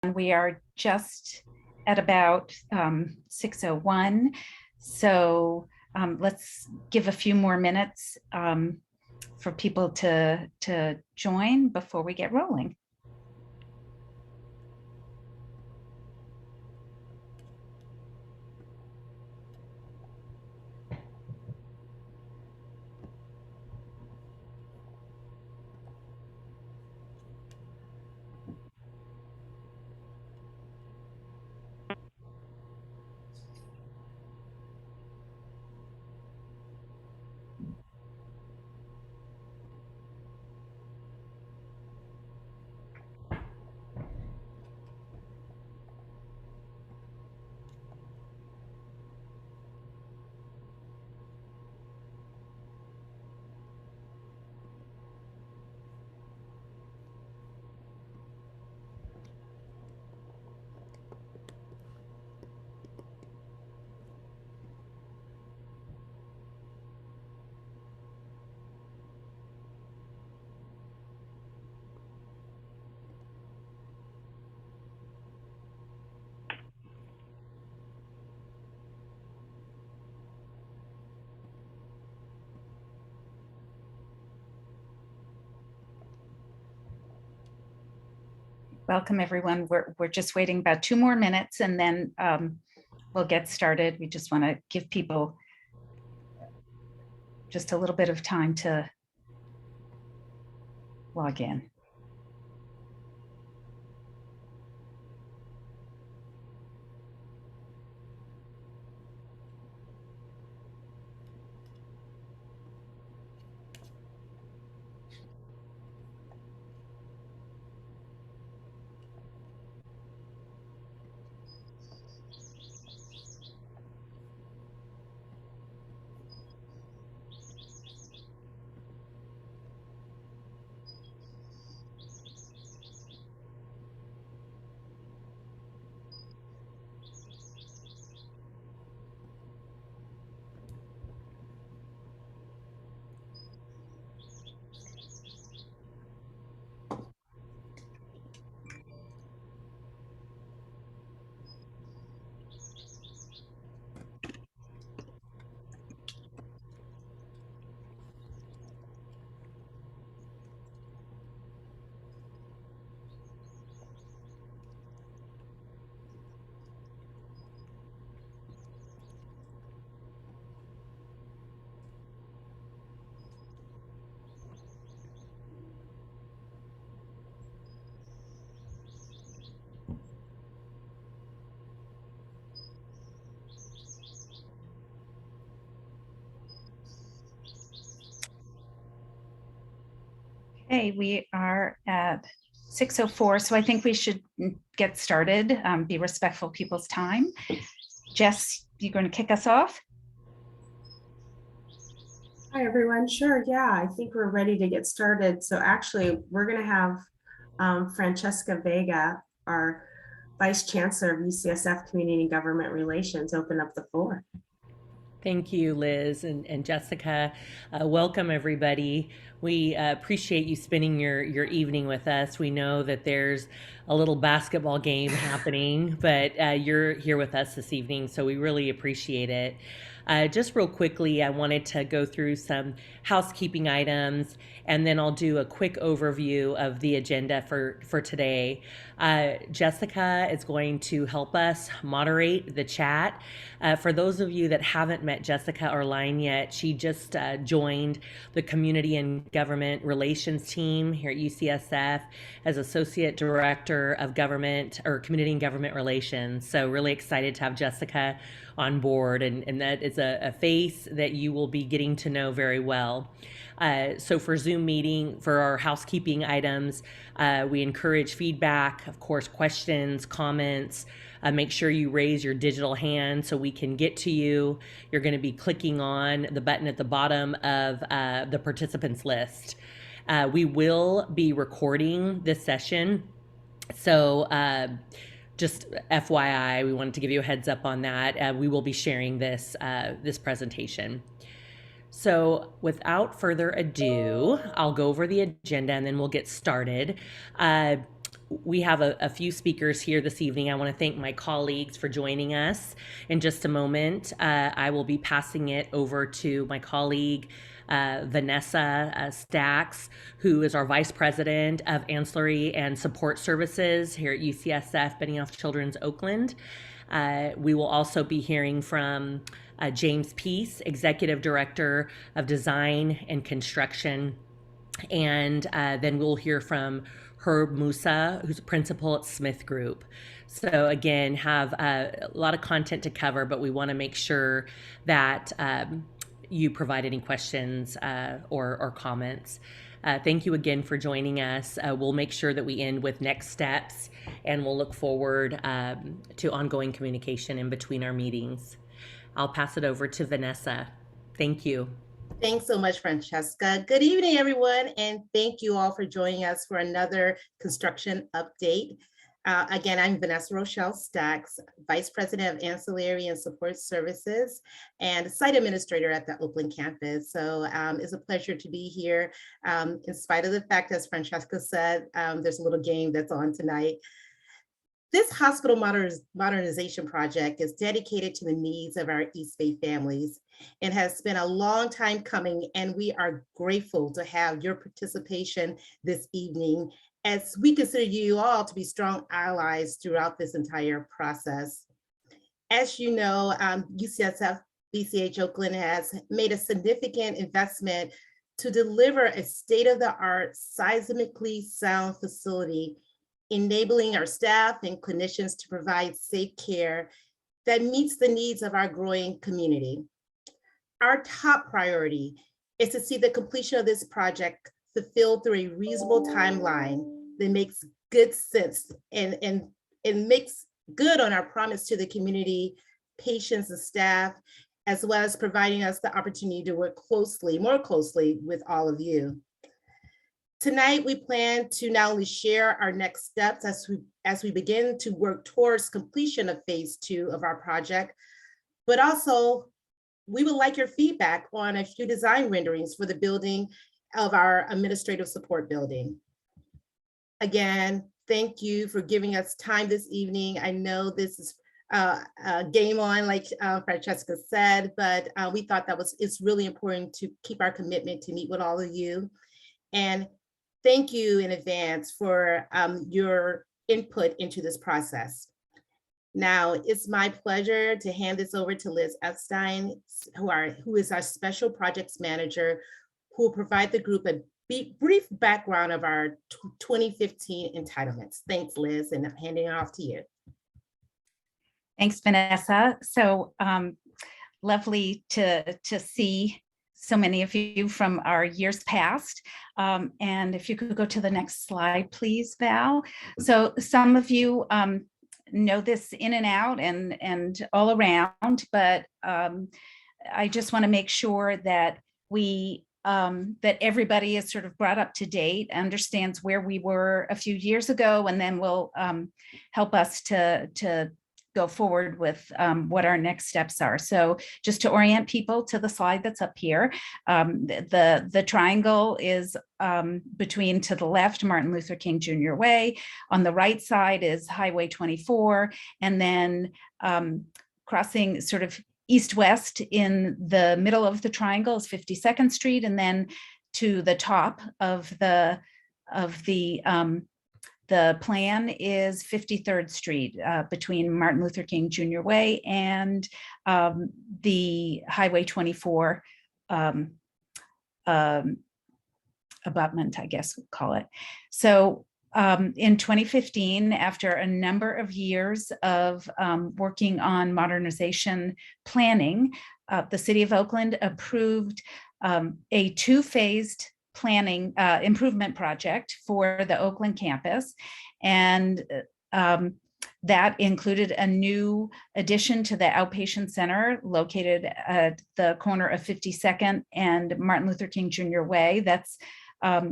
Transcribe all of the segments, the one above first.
We are just at about 6:01. So let's give a few more minutes for people to join before we get rolling. Welcome, everyone. We're just waiting about 2 more minutes and then we'll get started. We just want to give people just a little bit of time to log in. Okay, we are at 6:04, so I think we should get started, be respectful of people's time. Jess, you're going to kick us off? Hi, everyone. Sure. Yeah, I think we're ready to get started. So actually, we're going to have Francesca Vega, our Vice Chancellor of UCSF Community and Government Relations, open up the floor. Thank you, Liz and Jessica. Welcome, everybody. We appreciate you spending your evening with us. We know that there's a little basketball game happening, but you're here with us this evening, so we really appreciate it. Just real quickly, I wanted to go through some housekeeping items, and then I'll do a quick overview of the agenda for today. Jessica is going to help us moderate the chat. For those of you that haven't met Jessica Orline yet, she just joined the Community and Government Relations team here at UCSF as Associate Director of Government or Community and Government Relations. So really excited to have Jessica on board, and that is a face that you will be getting to know very well. So for Zoom meeting, for our housekeeping items, we encourage feedback, of course, questions, comments. Make sure you raise your digital hand so we can get to you. You're going to be clicking on the button at the bottom of the participants list. We will be recording this session. So just FYI, we wanted to give you a heads up on that. We will be sharing this presentation. So without further ado, I'll go over the agenda and then we'll get started. we have a few speakers here this evening. I want to thank my colleagues for joining us. In just a moment, I will be passing it over to my colleague, Vanessa Stacks, who is our Vice President of Ancillary and Support Services here at UCSF Benioff Children's Oakland. We will also be hearing from James Peace, Executive Director of Design and Construction. And then we'll hear from Herb Musa, who's a principal at Smith Group. So again, have a lot of content to cover, but we want to make sure that you provide any questions or comments. Thank you again for joining us. We'll make sure that we end with next steps, and we'll look forward to ongoing communication in between our meetings. I'll pass it over to Vanessa. Thank you. Thanks so much, Francesca. Good evening, everyone, and thank you all for joining us for another construction update. Again, I'm Vanessa Rochelle Stacks, Vice President of Ancillary and Support Services and Site Administrator at the Oakland campus. So it's a pleasure to be here. In spite of the fact, as Francesca said, there's a little game that's on tonight. This hospital modernization project is dedicated to the needs of our East Bay families and has been a long time coming, and we are grateful to have your participation this evening as we consider you all to be strong allies throughout this entire process. As you know, UCSF BCH Oakland has made a significant investment to deliver a state-of-the-art seismically sound facility, enabling our staff and clinicians to provide safe care that meets the needs of our growing community. Our top priority is to see the completion of this project fulfilled through a reasonable timeline that makes good sense and makes good on our promise to the community, patients, and staff, as well as providing us the opportunity to work more closely with all of you. Tonight, we plan to not only share our next steps as we begin to work towards completion of phase 2 of our project, but also we would like your feedback on a few design renderings for the building of our administrative support building. Again, thank you for giving us time this evening. I know this is a game on, like Francesca said, but we thought it's really important to keep our commitment to meet with all of you. And thank you in advance for your input into this process. Now, it's my pleasure to hand this over to Liz Epstein, who is our Special Projects Manager, who will provide the group a brief background of our 2015 entitlements. Thanks, Liz, and I'm handing it off to you. Thanks, Vanessa. So lovely to see so many of you from our years past. And if you could go to the next slide, please, Val. So some of you know this in and out and all around, but I just want to make sure that that everybody is sort of brought up to date, understands where we were a few years ago, and then will help us to go forward with what our next steps are. So just to orient people to the slide that's up here, the triangle is between, to the left, Martin Luther King Jr. Way. On the right side is Highway 24, and then crossing sort of east-west in the middle of the triangle is 52nd Street, and then to the top of the plan is 53rd Street between Martin Luther King Jr. Way and the Highway 24 abutment, I guess we'll call it. So in 2015, after a number of years of working on modernization planning, the City of Oakland approved a two-phased planning improvement project for the Oakland campus. And that included a new addition to the outpatient center located at the corner of 52nd and Martin Luther King Jr. Way. That's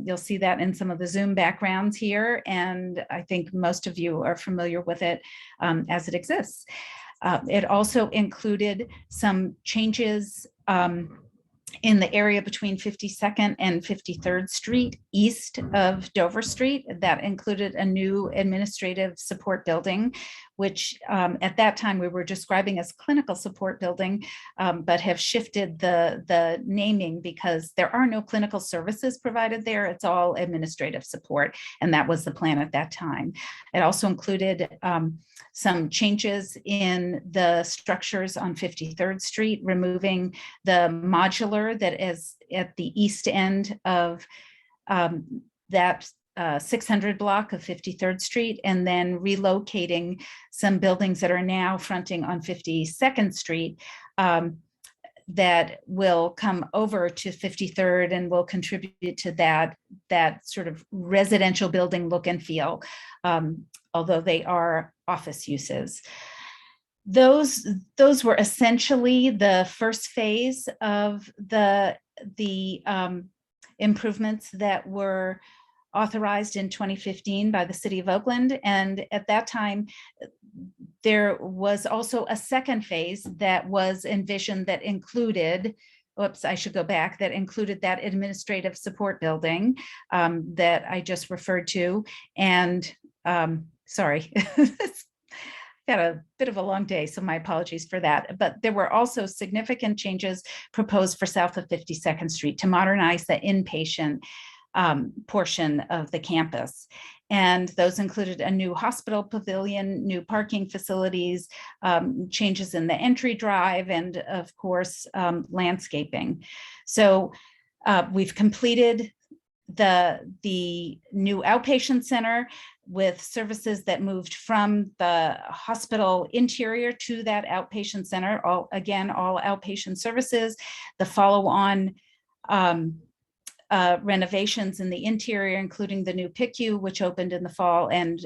you'll see that in some of the Zoom backgrounds here, and I think most of you are familiar with it as it exists. It also included some changes in the area between 52nd and 53rd Street, east of Dover Street. That included a new administrative support building, which at that time we were describing as clinical support building, but have shifted the naming because there are no clinical services provided there. It's all administrative support, and that was the plan at that time. It also included some changes in the structures on 53rd Street, removing the modular that is at the east end of that 600 block of 53rd Street, and then relocating some buildings that are now fronting on 52nd Street that will come over to 53rd and will contribute to that sort of residential building look and feel, although they are office uses. Those were essentially the first phase of the improvements that were authorized in 2015 by the city of Oakland. And at that time, there was also a second phase that was envisioned that included, that included that administrative support building that I just referred to. And sorry, had a bit of a long day, so my apologies for that. But there were also significant changes proposed for south of 52nd Street to modernize the inpatient portion of the campus. And those included a new hospital pavilion, new parking facilities, changes in the entry drive, and of course, landscaping. So we've completed the new outpatient center with services that moved from the hospital interior to that outpatient center, all outpatient services. The follow-on renovations in the interior, including the new PICU, which opened in the fall and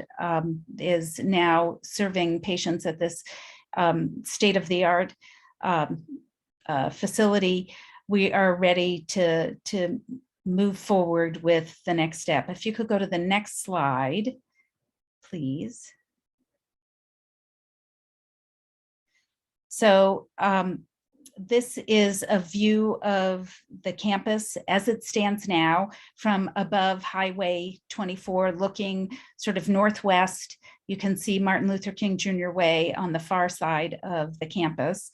is now serving patients at this state-of-the-art facility. We are ready to move forward with the next step. If you could go to the next slide, please. So this is a view of the campus as it stands now from above Highway 24, looking sort of northwest. You can see Martin Luther King Jr. Way on the far side of the campus.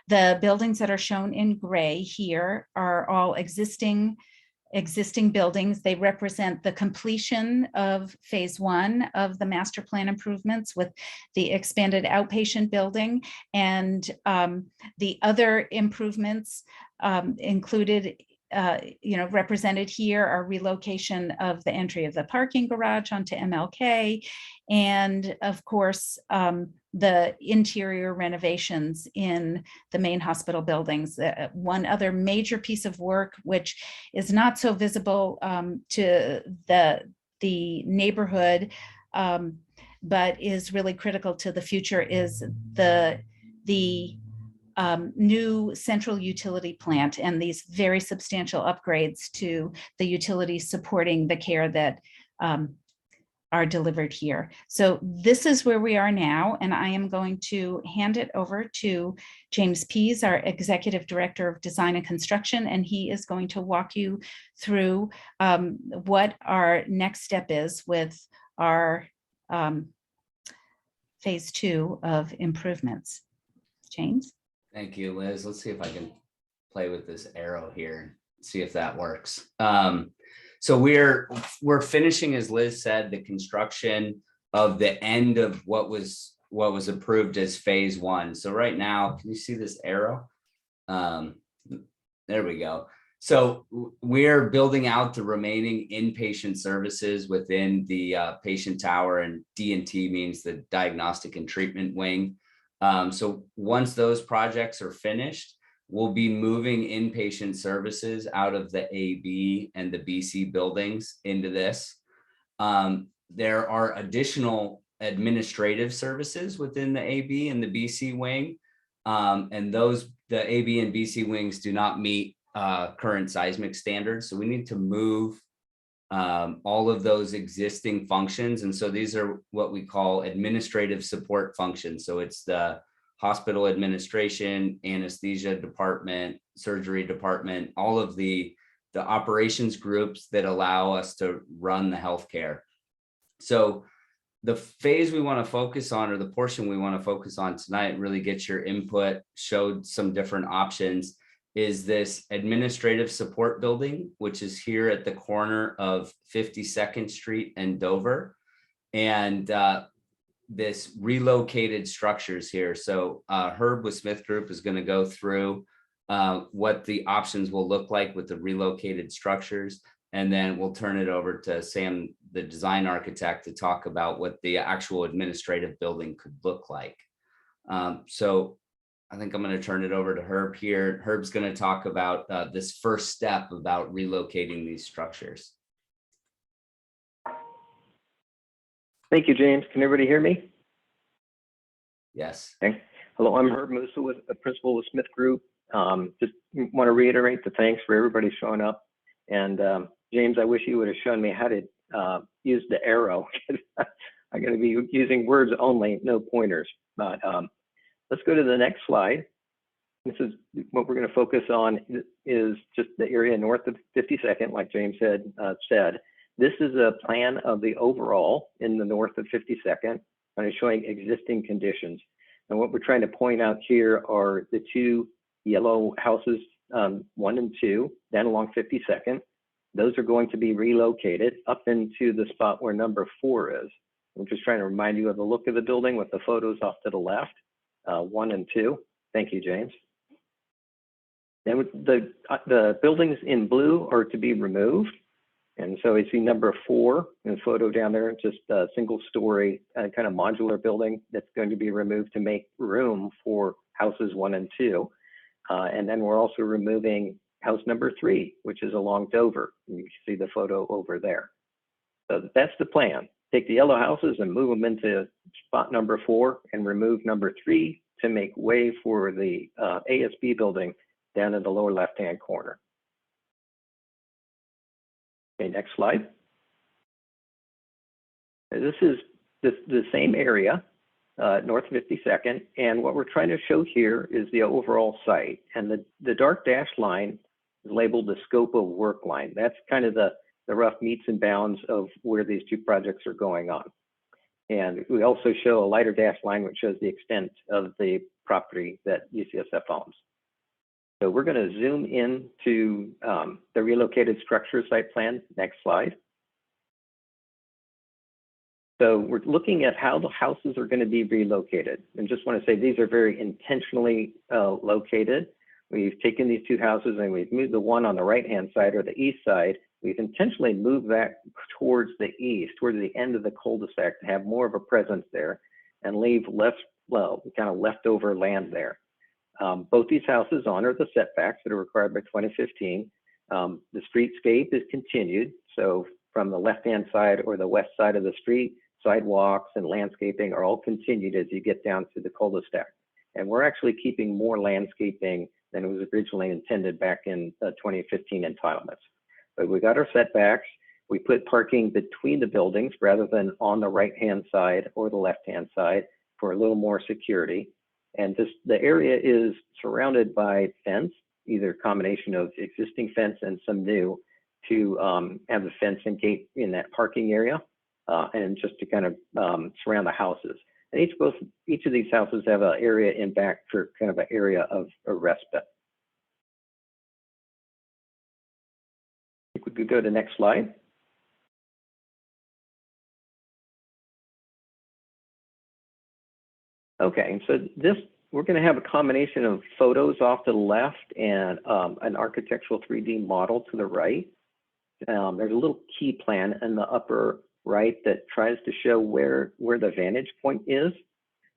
The buildings that are shown in gray here are all existing buildings. They represent the completion of phase one of the master plan improvements with the expanded outpatient building. And the improvements included, represented here are relocation of the entry of the parking garage onto MLK. And of course, the interior renovations in the main hospital buildings. One other major piece of work, which is not so visible to the neighborhood, but is really critical to the future, is the new central utility plant and these very substantial upgrades to the utilities supporting the care that are delivered here. So this is where we are now, and I am going to hand it over to James Pease, our Executive Director of Design and Construction, and he is going to walk you through what our next step is with our phase two of improvements. James? Thank you, Liz. Let's see if I can play with this arrow here, see if that works. So we're finishing, as Liz said, the construction of the end of what was approved as phase one. So right now, can you see this arrow? There we go. So we're building out the remaining inpatient services within the patient tower, and D&T means the diagnostic and treatment wing. So once those projects are finished, we'll be moving inpatient services out of the AB and the BC buildings into this. There are additional administrative services within the AB and the BC wing. And the AB and BC wings do not meet current seismic standards. So we need to move all of those existing functions. And so these are what we call administrative support functions. So it's the hospital administration, anesthesia department, surgery department, all of the operations groups that allow us to run the healthcare. So the phase we want to focus on, or the portion we want to focus on tonight, really get your input, showed some different options, is this administrative support building, which is here at the corner of 52nd Street and Dover. And this relocated structures here. So Herb with Smith Group is going to go through what the options will look like with the relocated structures. And then we'll turn it over to Sam, the design architect, to talk about what the actual administrative building could look like. So I think I'm going to turn it over to Herb here. Herb's going to talk about this first step about relocating these structures. Thank you, James. Can everybody hear me? Yes. Okay. Hello, I'm Herb Musa, with a principal with Smith Group. Just want to reiterate the thanks for everybody showing up. And James, I wish you would have shown me how to use the arrow. I'm going to be using words only, no pointers. But let's go to the next slide. This is what we're going to focus on, is just the area north of 52nd, like James said. This is a plan of the overall in the north of 52nd, and it's showing existing conditions. And what we're trying to point out here are the two yellow houses, 1 and 2, down along 52nd. Those are going to be relocated up into the spot where number 4 is. I'm just trying to remind you of the look of the building with the photos off to the left, 1 and 2. Thank you, James. Then the buildings in blue are to be removed. And so you see number 4 in the photo down there, just a single story kind of modular building that's going to be removed to make room for houses 1 and 2. And then we're also removing house number 3, which is along Dover. You can see the photo over there. So that's the plan. Take the yellow houses and move them into spot number 4 and remove number 3 to make way for the ASB building down in the lower left-hand corner. Okay, next slide. This is the same area, north 52nd, and what we're trying to show here is the overall site. And the dark dashed line is labeled the scope of work line. That's kind of the rough meets and bounds of where these two projects are going on. And we also show a lighter dashed line which shows the extent of the property that UCSF owns. So we're going to zoom in to the relocated structure site plan. Next slide. So we're looking at how the houses are going to be relocated. And just want to say these are very intentionally located. We've taken these two houses and we've moved the one on the right-hand side or the east side. We've intentionally moved that towards the east, towards the end of the cul-de-sac to have more of a presence there and leave kind of leftover land there. Both these houses honor the setbacks that are required by 2015. The streetscape is continued. So from the left-hand side or the west side of the street, sidewalks and landscaping are all continued as you get down to the cul-de-sac. And we're actually keeping more landscaping than was originally intended back in 2015 entitlements. But we got our setbacks. We put parking between the buildings rather than on the right-hand side or the left-hand side for a little more security. And the area is surrounded by fence, either a combination of existing fence and some new, to have the fence and gate in that parking area, and just to kind of surround the houses. And each of these houses have an area in back for kind of an area of a respite. I think we could go to the next slide. Okay, so we're going to have a combination of photos off to the left and an architectural 3D model to the right. There's a little key plan in the upper right that tries to show where the vantage point is.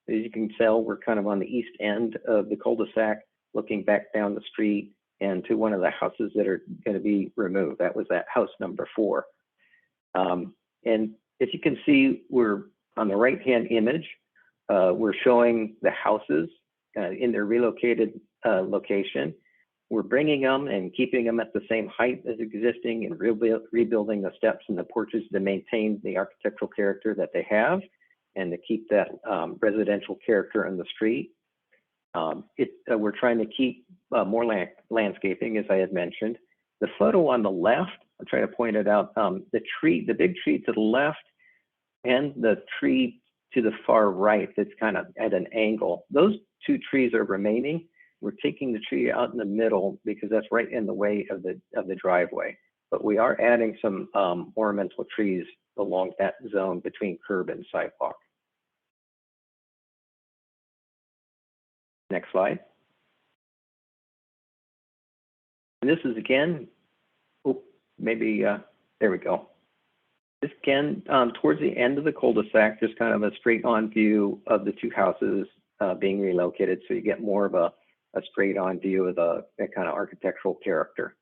As you can tell, we're kind of on the east end of the cul-de-sac, looking back down the street and to one of the houses that are going to be removed. That was that house number 4. And if you can see, we're on the right-hand image. We're showing the houses in their relocated location. We're bringing them and keeping them at the same height as existing and rebuilding the steps and the porches to maintain the architectural character that they have and to keep that residential character in the street. We're trying to keep more landscaping, as I had mentioned. The photo on the left, I'll try to point it out. The big tree to the left, and the tree to the far right that's kind of at an angle. Those two trees are remaining. We're taking the tree out in the middle because that's right in the way of the driveway. But we are adding some ornamental trees along that zone between curb and sidewalk. Next slide. And this is again, there we go. This again, towards the end of the cul-de-sac, there's kind of a straight on view of the two houses being relocated. So you get more of a straight on view of the kind of architectural character.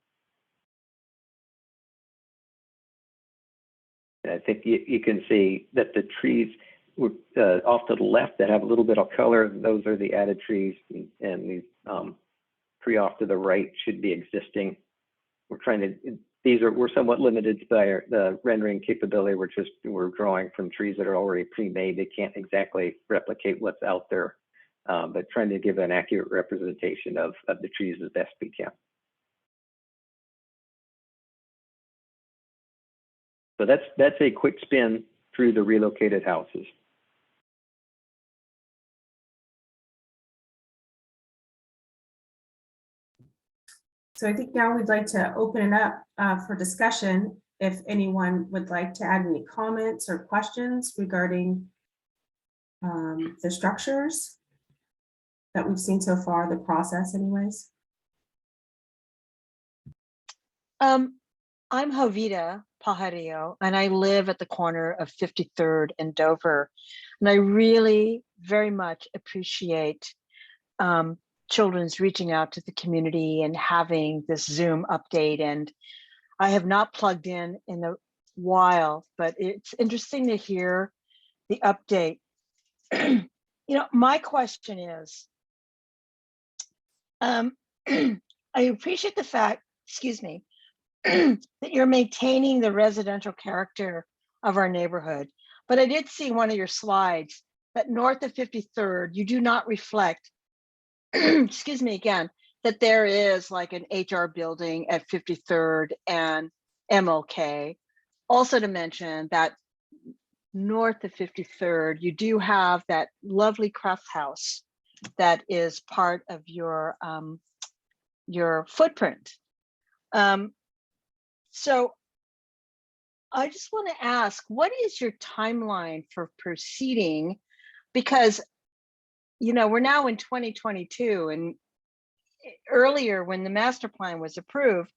And I think you can see that the trees off to the left that have a little bit of color, those are the added trees, and these tree off to the right should be existing. We're somewhat limited by the rendering capability. We're drawing from trees that are already pre-made. They can't exactly replicate what's out there, but trying to give an accurate representation of the trees as best we can. So that's a quick spin through the relocated houses. So I think now we'd like to open it up for discussion. If anyone would like to add any comments or questions regarding the structures that we've seen so far, the process anyways. I'm Jovita Pajarillo, and I live at the corner of 53rd and Dover. And I really very much appreciate Children's reaching out to the community and having this Zoom update. And I have not plugged in a while, but it's interesting to hear the update. My question is, I appreciate the fact, that you're maintaining the residential character of our neighborhood. But I did see one of your slides that north of 53rd, you do not reflect, that there is like an HR building at 53rd and MLK. Also to mention that north of 53rd, you do have that lovely craft house that is part of your footprint. So I just want to ask, what is your timeline for proceeding? Because, we're now in 2022, and earlier when the master plan was approved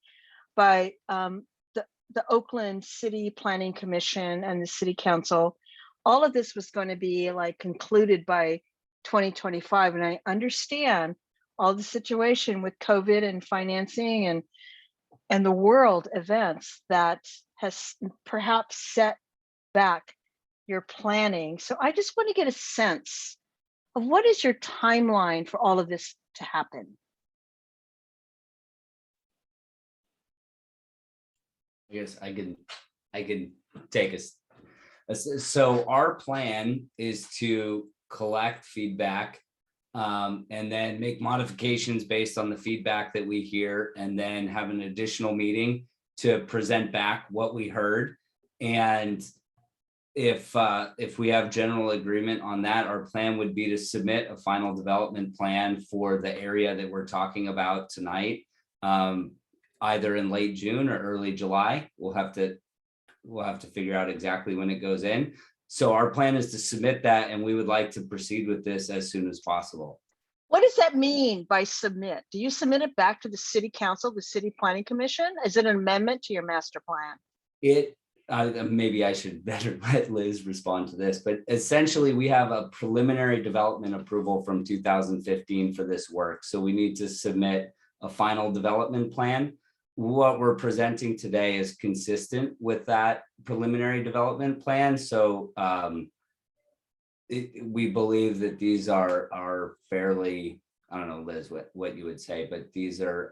by the Oakland City Planning Commission and the City Council, all of this was going to be like concluded by 2025. And I understand all the situation with COVID and financing and the world events that has perhaps set back your planning. So I just want to get a sense of what is your timeline for all of this to happen? I guess I can take us. So our plan is to collect feedback and then make modifications based on the feedback that we hear, and then have an additional meeting to present back what we heard. And if we have general agreement on that, our plan would be to submit a final development plan for the area that we're talking about tonight, either in late June or early July. We'll have to figure out exactly when it goes in. So our plan is to submit that, and we would like to proceed with this as soon as possible. What does that mean by submit? Do you submit it back to the City Council, the City Planning Commission? Is it an amendment to your master plan? Maybe I should better let Liz respond to this, but essentially we have a preliminary development approval from 2015 for this work. So we need to submit a final development plan. What we're presenting today is consistent with that preliminary development plan. So we believe that these are fairly, I don't know, Liz, what you would say, but these are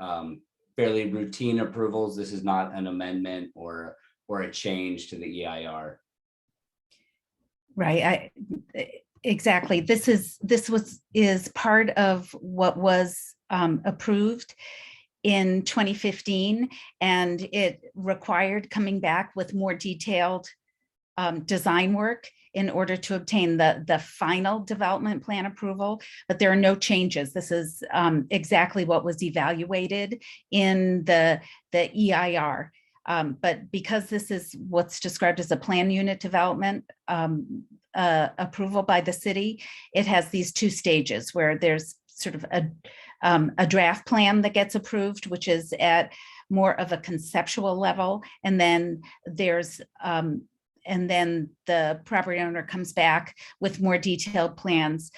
fairly routine approvals. This is not an amendment or a change to the EIR. Right. exactly. This is part of what was approved in 2015, and it required coming back with more detailed design work in order to obtain the final development plan approval, but there are no changes. This is exactly what was evaluated in the EIR. But because this is what's described as a plan unit development approval by the city, it has these two stages where there's sort of a draft plan that gets approved, which is at more of a conceptual level, and then there's and then the property owner comes back with more detailed plans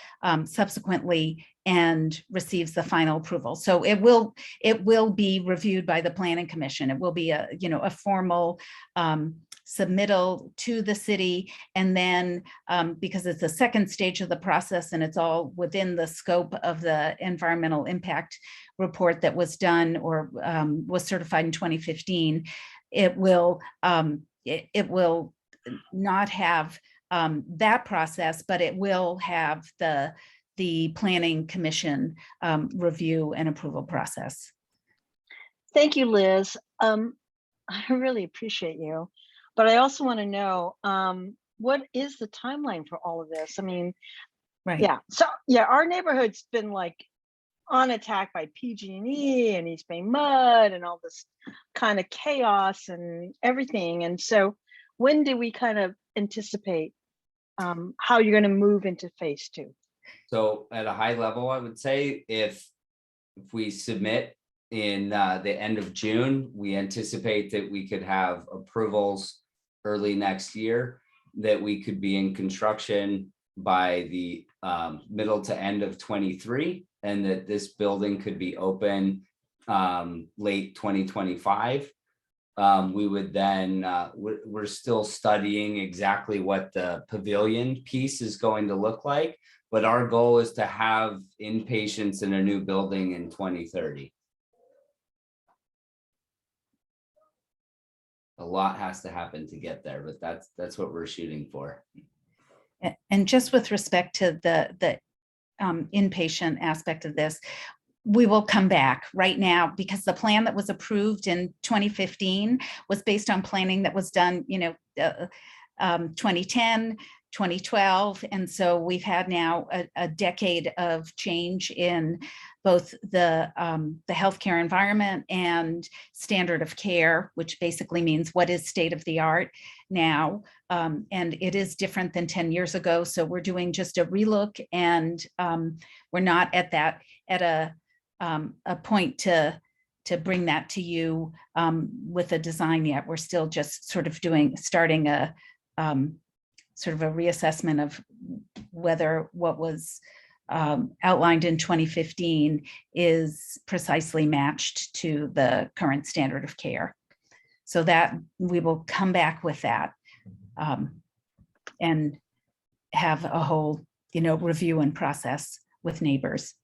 subsequently and receives the final approval. So it will be reviewed by the Planning Commission. It will be a formal submittal to the city, and then because it's the second stage of the process and it's all within the scope of the environmental impact report that was done or was certified in 2015, it will not have that process, but it will have the Planning Commission review and approval process. Thank you, Liz. I really appreciate you, but I also want to know what is the timeline for all of this? I mean, Right. yeah. So yeah, our neighborhood's been like on attack by PG&E and East Bay Mud and all this kind of chaos and everything. And so when do we kind of anticipate how you're going to move into phase 2? So at a high level, I would say if we submit in the end of June, we anticipate that we could have approvals early next year, that we could be in construction by the middle to end of 23, and that this building could be open late 2025. We would then, we're still studying exactly what the pavilion piece is going to look like, but our goal is to have inpatients in a new building in 2030. A lot has to happen to get there, but that's what we're shooting for. And just with respect to the inpatient aspect of this, we will come back right now because the plan that was approved in 2015 was based on planning that was done, 2010, 2012. And so we've had now a decade of change in both the healthcare environment and standard of care, which basically means what is state of the art now. And it is different than 10 years ago. So we're doing just a relook, and we're not at a point to bring that to you with a design yet. We're still just sort of starting a sort of a reassessment of whether what was outlined in 2015 is precisely matched to the current standard of care. So that we will come back with that and have a whole, review and process with neighbors.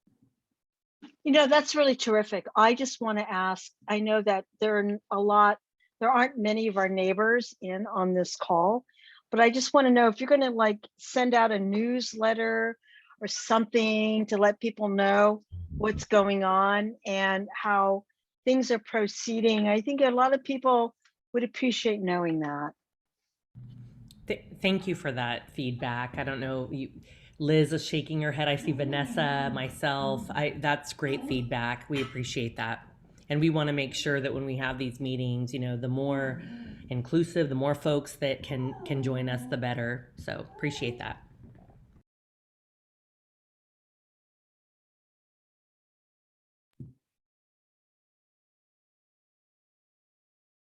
That's really terrific. I just want to ask, I know that there aren't many of our neighbors in on this call, but I just want to know if you're going to send out a newsletter or something to let people know what's going on and how things are proceeding. I think a lot of people would appreciate knowing that. Thank you for that feedback. I don't know, Liz is shaking her head. I see Vanessa, myself. That's great feedback. We appreciate that. And we want to make sure that when we have these meetings, the more inclusive, the more folks that can join us, the better. So appreciate that.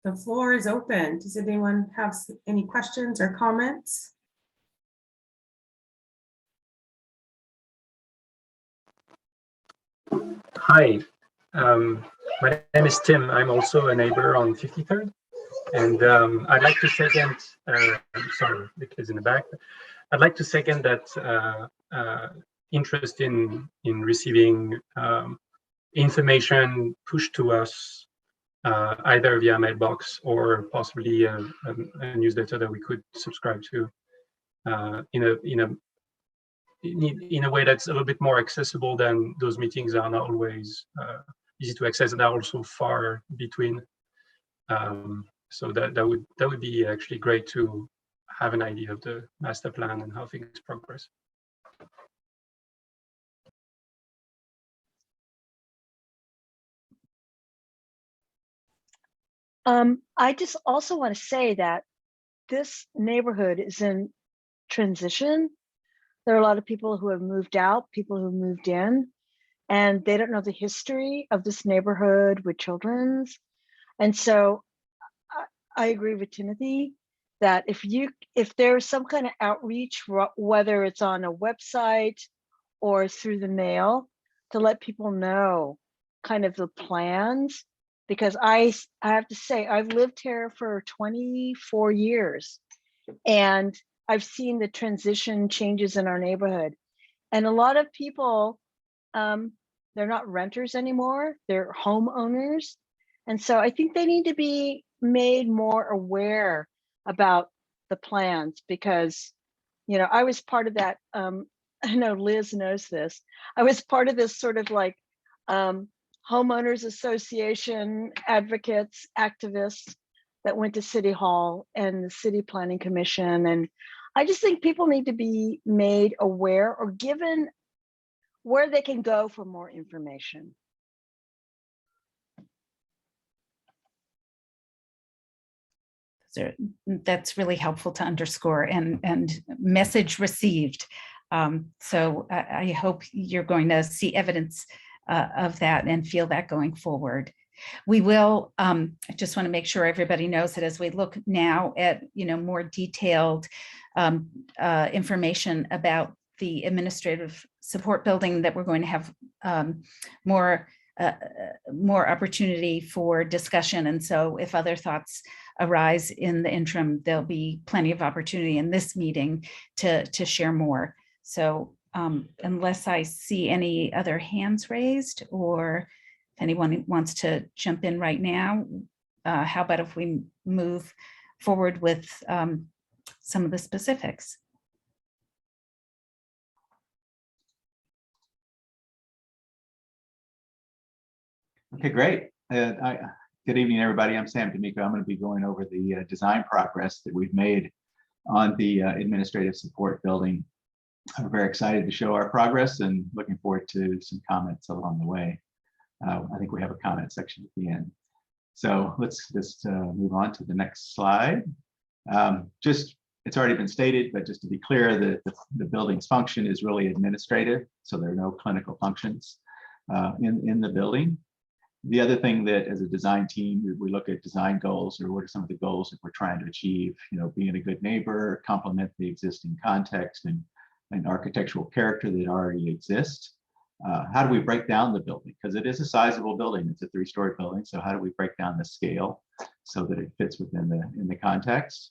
The floor is open. Does anyone have any questions or comments? Hi, my name is Tim. I'm also a neighbor on 53rd, and I'd like to second, sorry, the kids in the back. I'd like to second that interest in receiving information pushed to us either via mailbox or possibly a newsletter that we could subscribe to in a in a way that's a little bit more accessible than those meetings are not always easy to access, and are also far between. So that would be actually great to have an idea of the master plan and how things progress. I just also want to say that this neighborhood is in transition. There are a lot of people who have moved out, people who moved in, and they don't know the history of this neighborhood with children's. And so I agree with Timothy that if there's some kind of outreach, whether it's on a website or through the mail, to let people know kind of the plans, because I have to say, I've lived here for 24 years and I've seen the transition changes in our neighborhood. And a lot of people, they're not renters anymore, they're homeowners. And so I think they need to be made more aware about the plans, because, you know, I was part of that, I know Liz knows this, I was part of this sort of like homeowners association advocates, activists that went to City Hall and the City Planning Commission. And I just think people need to be made aware or given where they can go for more information. That's really helpful to underscore, and message received. So I hope you're going to see evidence of that and feel that going forward. We will, I just want to make sure everybody knows that as we look now at, you know, more detailed information about the administrative support building, that we're going to have more opportunity for discussion. And so if other thoughts arise in the interim, there'll be plenty of opportunity in this meeting to share more. So unless I see any other hands raised, or if anyone wants to jump in right now, how about if we move forward with some of the specifics? Okay, great. Good evening, everybody. I'm Sam D'Amico. I'm going to be going over the design progress that we've made on the administrative support building. I'm very excited to show our progress and looking forward to some comments along the way. I think we have a comment section at the end. So let's just move on to the next slide. It's already been stated, but just to be clear, the building's function is really administrative, so there are no clinical functions in the building. The other thing that as a design team, we look at design goals, or what are some of the goals that we're trying to achieve, you know, being a good neighbor, complement the existing context and architectural character that already exists. How do we break down the building? Because it is a sizable building, it's a 3-story building. So how do we break down the scale so that it fits within the context?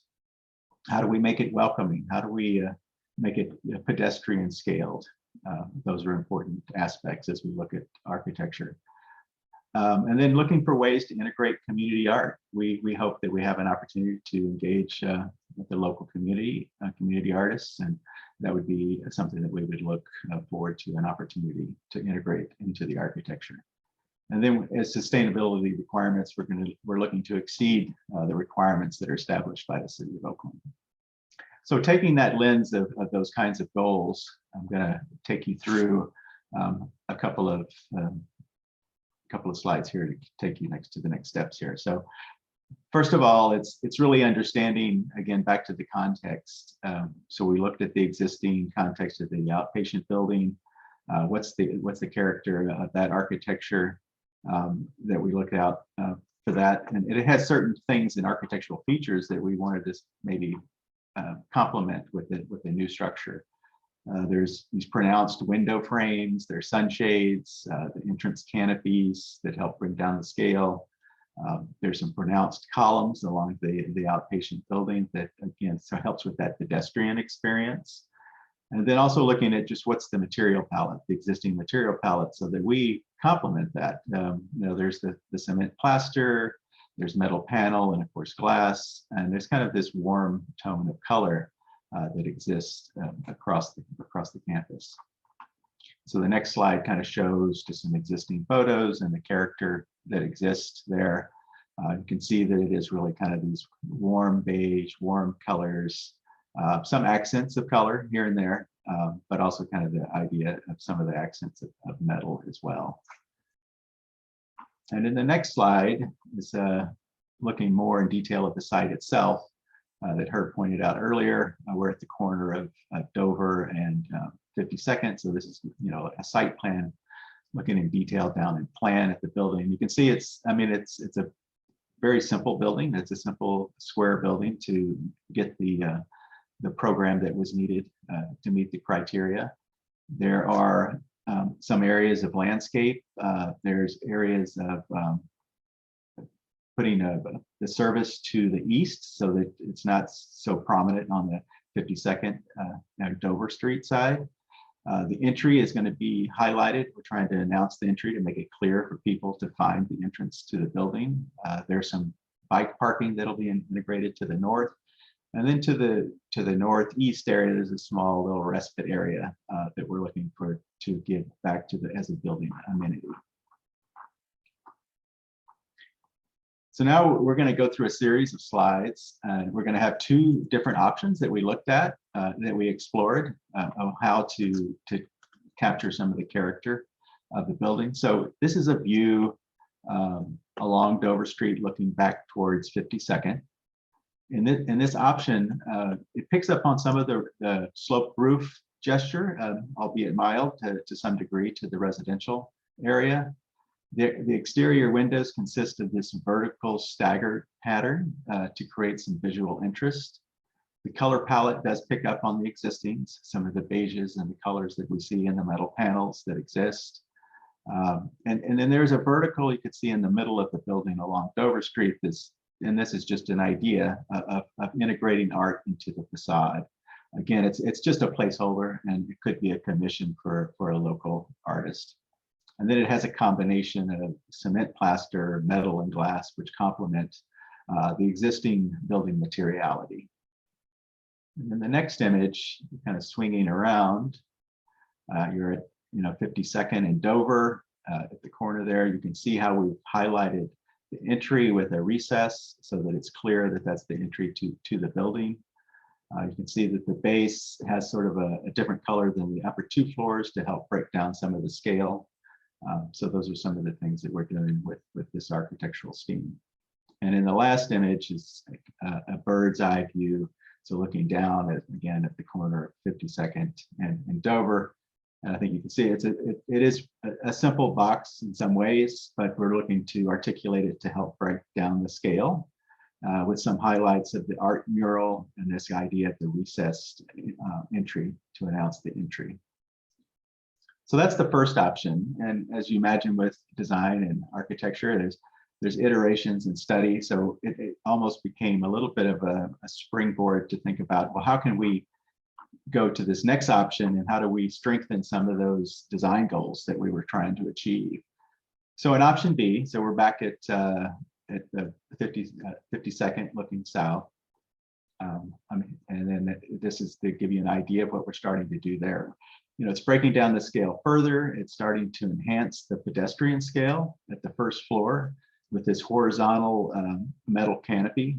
How do we make it welcoming? How do we make it pedestrian scaled? Those are important aspects as we look at architecture. And then looking for ways to integrate community art. We hope that we have an opportunity to engage with the local community artists, and that would be something that we would look forward to, an opportunity to integrate into the architecture. And then as sustainability requirements, we're looking to exceed the requirements that are established by the City of Oakland. So taking that lens of those kinds of goals, I'm going to take you through a couple of slides here to take you to the next steps here. So first of all, it's really understanding, again, back to the context. So we looked at the existing context of the outpatient building. What's the character of that architecture that we looked out for that? And it has certain things and architectural features that we wanted to maybe complement with the new structure. There's these pronounced window frames, there's sunshades, the entrance canopies that help bring down the scale. There's some pronounced columns along the outpatient building that, again, so helps with that pedestrian experience. And then also looking at just what's the material palette, the existing material palette, so that we complement that. You know, there's the cement plaster, there's metal panel, and of course glass, and there's kind of this warm tone of color that exist across the campus. So the next slide kind of shows just some existing photos and the character that exists there. You can see that it is really kind of these warm beige, warm colors, some accents of color here and there, but also kind of the idea of some of the accents of metal as well. And in the next slide is looking more in detail at the site itself that Herb pointed out earlier. We're at the corner of Dover and 52nd. So this is, a site plan looking in detail down in plan at the building. You can see it's a very simple building. It's a simple square building to get the program that was needed to meet the criteria. There are some areas of landscape. There's areas of putting the service to the east so that it's not so prominent on the 52nd Dover Street side. The entry is going to be highlighted. We're trying to announce the entry to make it clear for people to find the entrance to the building. There's some bike parking that'll be integrated to the north. And then to the northeast area, there's a small little respite area that we're looking to give back to as a building amenity. So now we're going to go through a series of slides, and we're going to have two different options that we looked at, that we explored of how to capture some of the character of the building. So this is a view along Dover Street looking back towards 52nd. In this option, it picks up on some of the sloped roof gesture, albeit mild to some degree to the residential area. The exterior windows consist of this vertical staggered pattern to create some visual interest. The color palette does pick up on the existings, some of the beiges and the colors that we see in the metal panels that exist. And then there's a vertical you could see in the middle of the building along Dover Street. And this is just an idea of integrating art into the facade. Again, it's just a placeholder, and it could be a commission for a local artist. And then it has a combination of cement, plaster, metal, and glass, which complement the existing building materiality. And then the next image, kind of swinging around, you're at 52nd and Dover. At the corner there, you can see how we've highlighted the entry with a recess so that it's clear that that's the entry to the building. You can see that the base has sort of a different color than the upper two floors to help break down some of the scale. So those are some of the things that we're doing with this architectural scheme. And in the last image is a bird's eye view. So looking down again at the corner of 52nd and Dover. And I think you can see it is a simple box in some ways, but we're looking to articulate it to help break down the scale with some highlights of the art mural and this idea of the recessed entry to announce the entry. So that's the first option. And as you imagine with design and architecture, there's iterations and study. So it almost became a little bit of a springboard to think about, well, how can we go to this next option and how do we strengthen some of those design goals that we were trying to achieve? So in option B, so we're back at the 52nd looking south. And then this is to give you an idea of what we're starting to do there. It's breaking down the scale further. It's starting to enhance the pedestrian scale at the first floor with this horizontal metal canopy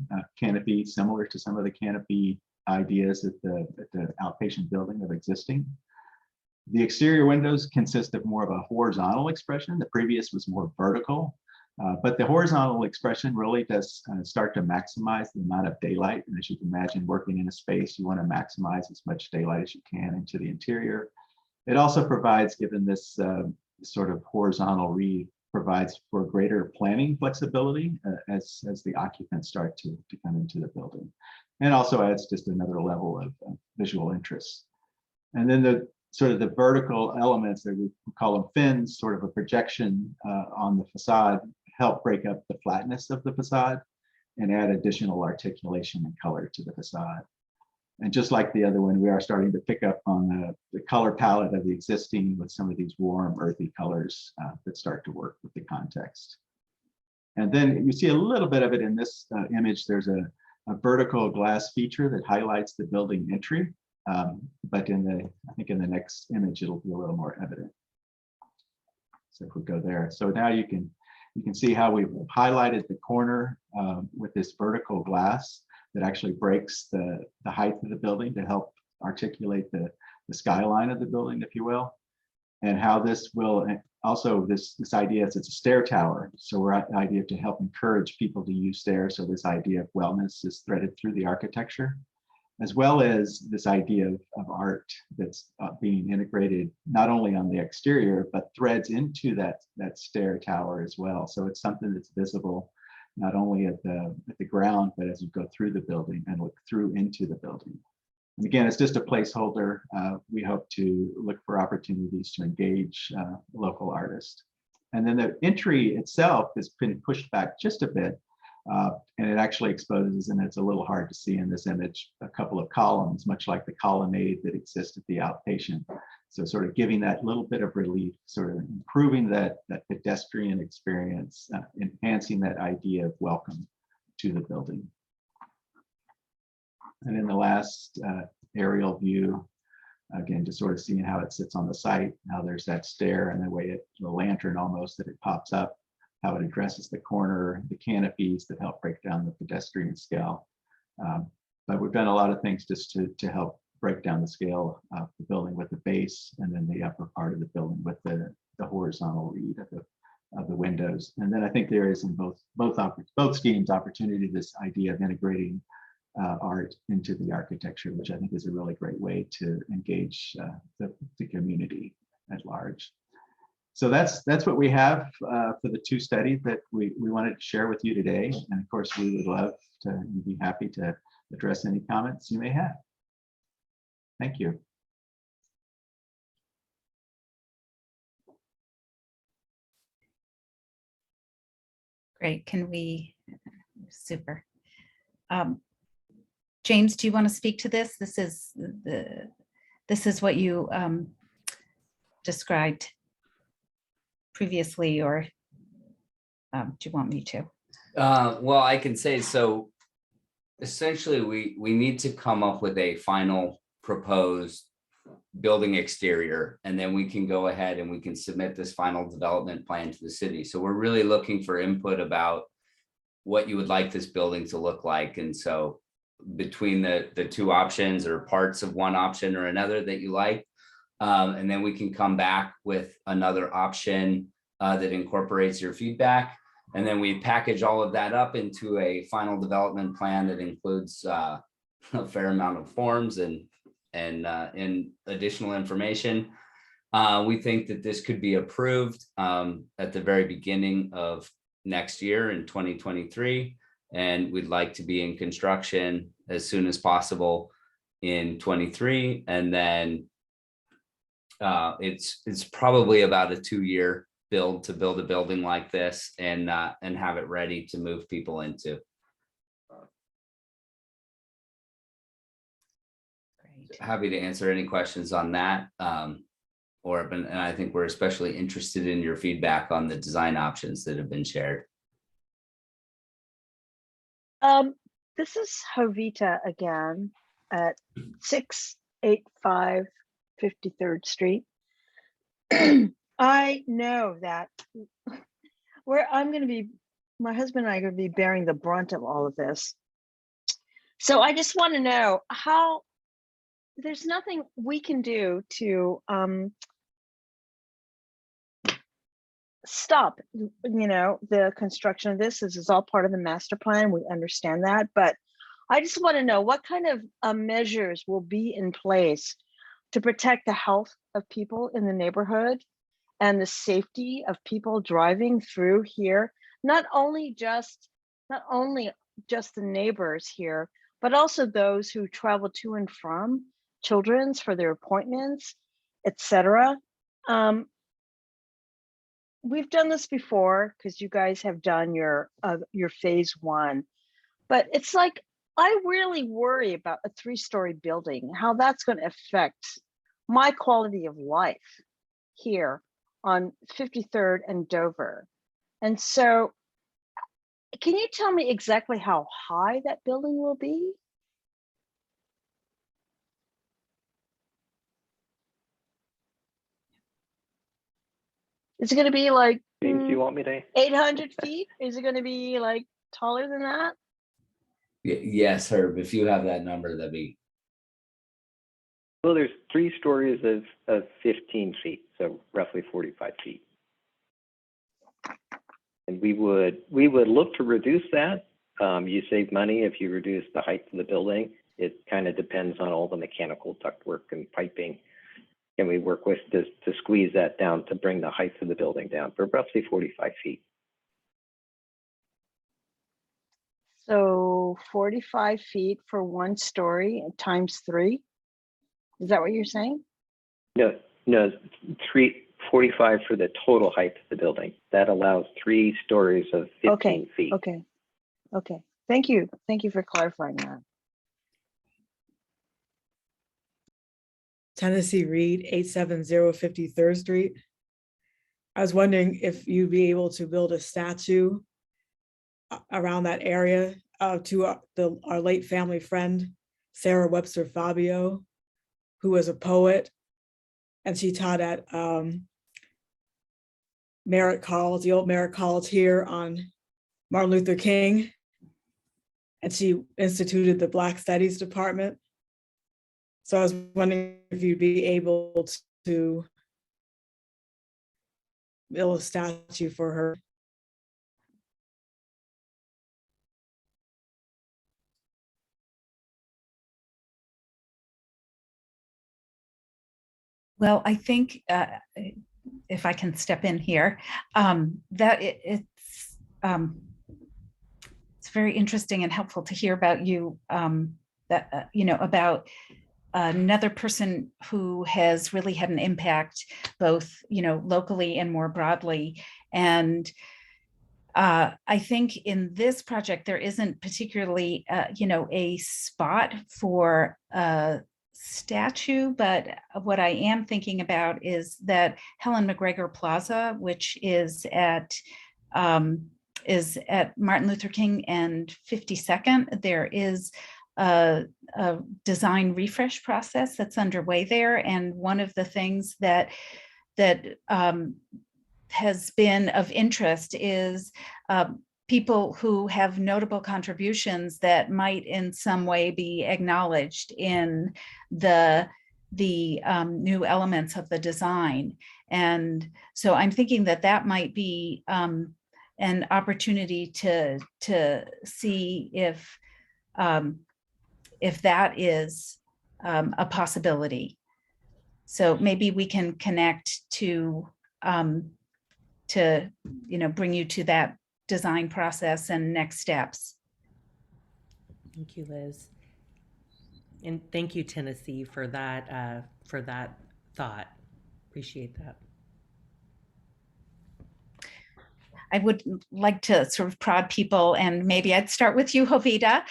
similar to some of the canopy ideas at the outpatient building of existing. The exterior windows consist of more of a horizontal expression. The previous was more vertical, but the horizontal expression really does start to maximize the amount of daylight. And as you can imagine, working in a space, you want to maximize as much daylight as you can into the interior. It also provides, given this sort of horizontal read, provides for greater planning flexibility as the occupants start to come into the building. And also adds just another level of visual interest. And then the sort of the vertical elements that we call them fins, sort of a projection on the facade, help break up the flatness of the facade and add additional articulation and color to the facade. And just like the other one, we are starting to pick up on the color palette of the existing with some of these warm, earthy colors that start to work with the context. And then you see a little bit of it in this image. There's a vertical glass feature that highlights the building entry. But I think in the next image, it'll be a little more evident. So if we go there, so now you can see how we've highlighted the corner with this vertical glass that actually breaks the height of the building to help articulate the skyline of the building, if you will, and how this will also this idea is it's a stair tower. So we're at the idea to help encourage people to use stairs. So this idea of wellness is threaded through the architecture, as well as this idea of art that's being integrated not only on the exterior, but threads into that stair tower as well. So it's something that's visible not only at the ground, but as you go through the building and look through into the building. And again, it's just a placeholder. We hope to look for opportunities to engage local artists. And then the entry itself has been pushed back just a bit. And it actually exposes, and it's a little hard to see in this image, a couple of columns, much like the colonnade that exists at the outpatient. So sort of giving that little bit of relief, sort of improving that pedestrian experience, enhancing that idea of welcome to the building. And in the last aerial view, again, just sort of seeing how it sits on the site, how there's that stair and the way the lantern almost that it pops up, how it addresses the corner, the canopies that help break down the pedestrian scale. But we've done a lot of things just to help break down the scale of the building with the base, and then the upper part of the building with the horizontal read of the windows. And then I think there is in both schemes opportunity, this idea of integrating art into the architecture, which I think is a really great way to engage the community at large. So that's what we have for the two studies that we wanted to share with you today. And of course, we would love to be happy to address any comments you may have. Thank you. Great. Super. James, do you want to speak to this? This is what you described previously, or do you want me to? Well, I can say so. Essentially, we need to come up with a final proposed building exterior, and then we can go ahead and we can submit this final development plan to the city. So we're really looking for input about what you would like this building to look like. And so between the two options or parts of one option or another that you like, and then we can come back with another option that incorporates your feedback. And then we package all of that up into a final development plan that includes a fair amount of forms and additional information. We think that this could be approved at the very beginning of next year in 2023. And we'd like to be in construction as soon as possible in 23. And then it's probably about a 2-year build to build a building like this and have it ready to move people into. Great. Happy to answer any questions on that. And I think we're especially interested in your feedback on the design options that have been shared. This is Jovita again at 685 53rd Street. I know that my husband and I are going to be bearing the brunt of all of this. So I just want to know how there's nothing we can do to stop, the construction of this. This is all part of the master plan. We understand that, but I just want to know what kind of measures will be in place to protect the health of people in the neighborhood and the safety of people driving through here. Not only just the neighbors here, but also those who travel to and from Children's for their appointments, etc. We've done this before because you guys have done your phase 1, but it's like I really worry about a 3-story building, how that's going to affect my quality of life here on 53rd and Dover. And so can you tell me exactly how high that building will be? Is it going to be like James, do you want me to? 800 feet? Is it going to be like taller than that? Yes, Herb, if you have that number, that'd be. Well, there's 3 stories of 15 feet, so roughly 45 feet. And we would look to reduce that. You save money if you reduce the height of the building. It kind of depends on all the mechanical ductwork and piping. And we work with to squeeze that down to bring the height of the building down for roughly 45 feet. So 45 feet for 1 story times 3. Is that what you're saying? No, 45 for the total height of the building. That allows 3 stories of 15 feet. Okay. Thank you for clarifying that. Tennessee Reed, 870 53rd Street. I was wondering if you'd be able to build a statue around that area to our late family friend, Sarah Webster Fabio, who was a poet, and she taught at Merritt College, the old Merritt College here on Martin Luther King, and she instituted the Black Studies Department. So I was wondering if you'd be able to build a statue for her. Well, I think if I can step in here, that it's very interesting and helpful to hear about you, that about another person who has really had an impact, both locally and more broadly. And I think in this project there isn't particularly a spot for a statue, but what I am thinking about is that Helen McGregor Plaza, which is at Martin Luther King and 52nd, there is a design refresh process that's underway there. And one of the things that has been of interest is people who have notable contributions that might in some way be acknowledged in the new elements of the design. And so I'm thinking that might be an opportunity to see if that is a possibility. So maybe we can connect to bring you to that design process and next steps. Thank you, Liz. And thank you, Tennessee, for that thought. Appreciate that. I would like to sort of prod people, and maybe I'd start with you, Jovita,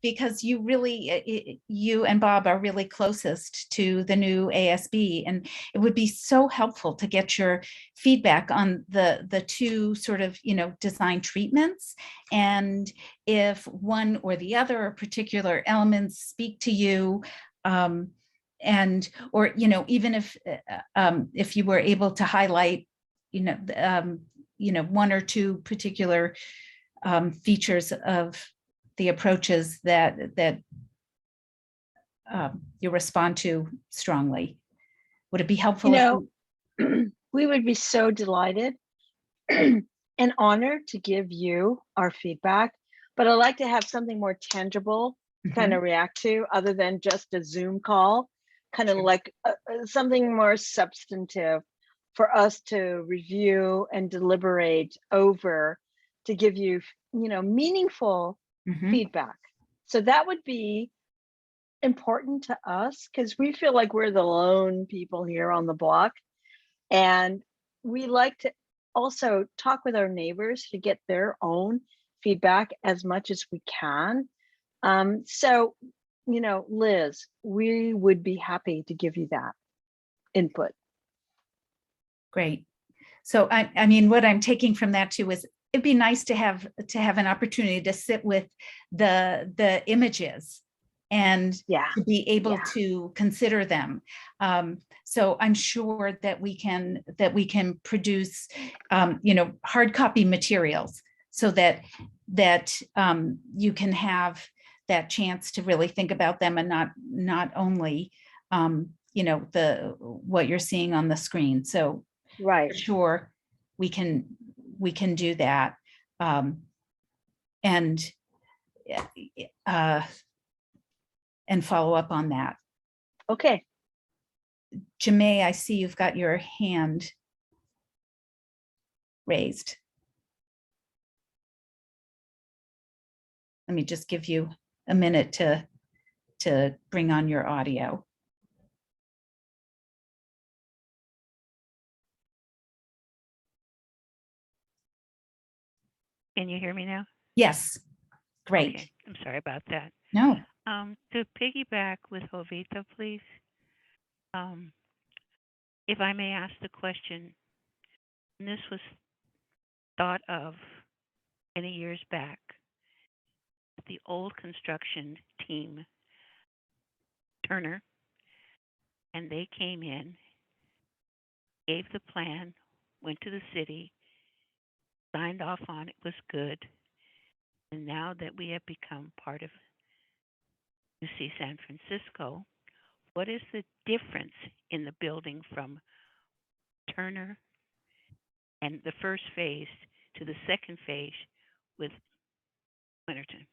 because you and Bob are really closest to the new ASB, and it would be so helpful to get your feedback on the two sort of design treatments, and if one or the other particular elements speak to you, and or even if you were able to highlight one or two particular features of the approaches that you respond to strongly. Would it be helpful? We would be so delighted and honored to give you our feedback, but I'd like to have something more tangible to kind of react to, other than just a Zoom call, kind of like something more substantive for us to review and deliberate over, to give you, meaningful feedback. So that would be important to us, because we feel like we're the lone people here on the block. And we like to also talk with our neighbors to get their own feedback as much as we can. So, Liz, we would be happy to give you that input. Great. So I mean, what I'm taking from that too is it'd be nice to have an opportunity to sit with the images and Yeah. to be able Yeah. to consider them. So I'm sure that we can produce, hard copy materials so that you can have that chance to really think about them, and not only what you're seeing on the screen. So Right. for sure we can do that, and follow up on that. Okay. Jamae, I see you've got your hand raised. Let me just give you a minute to bring on your audio. Can you hear me now? Yes, great. Okay. I'm sorry about that. No. To piggyback with Jovita, please, if I may ask the question, and this was thought of many years back, the old construction team, Turner, and they came in, gave the plan, went to the city, signed off on it, was good. And now that we have become part of UC San Francisco, what is the difference in the building from Turner and the first phase to the second phase with Winterton?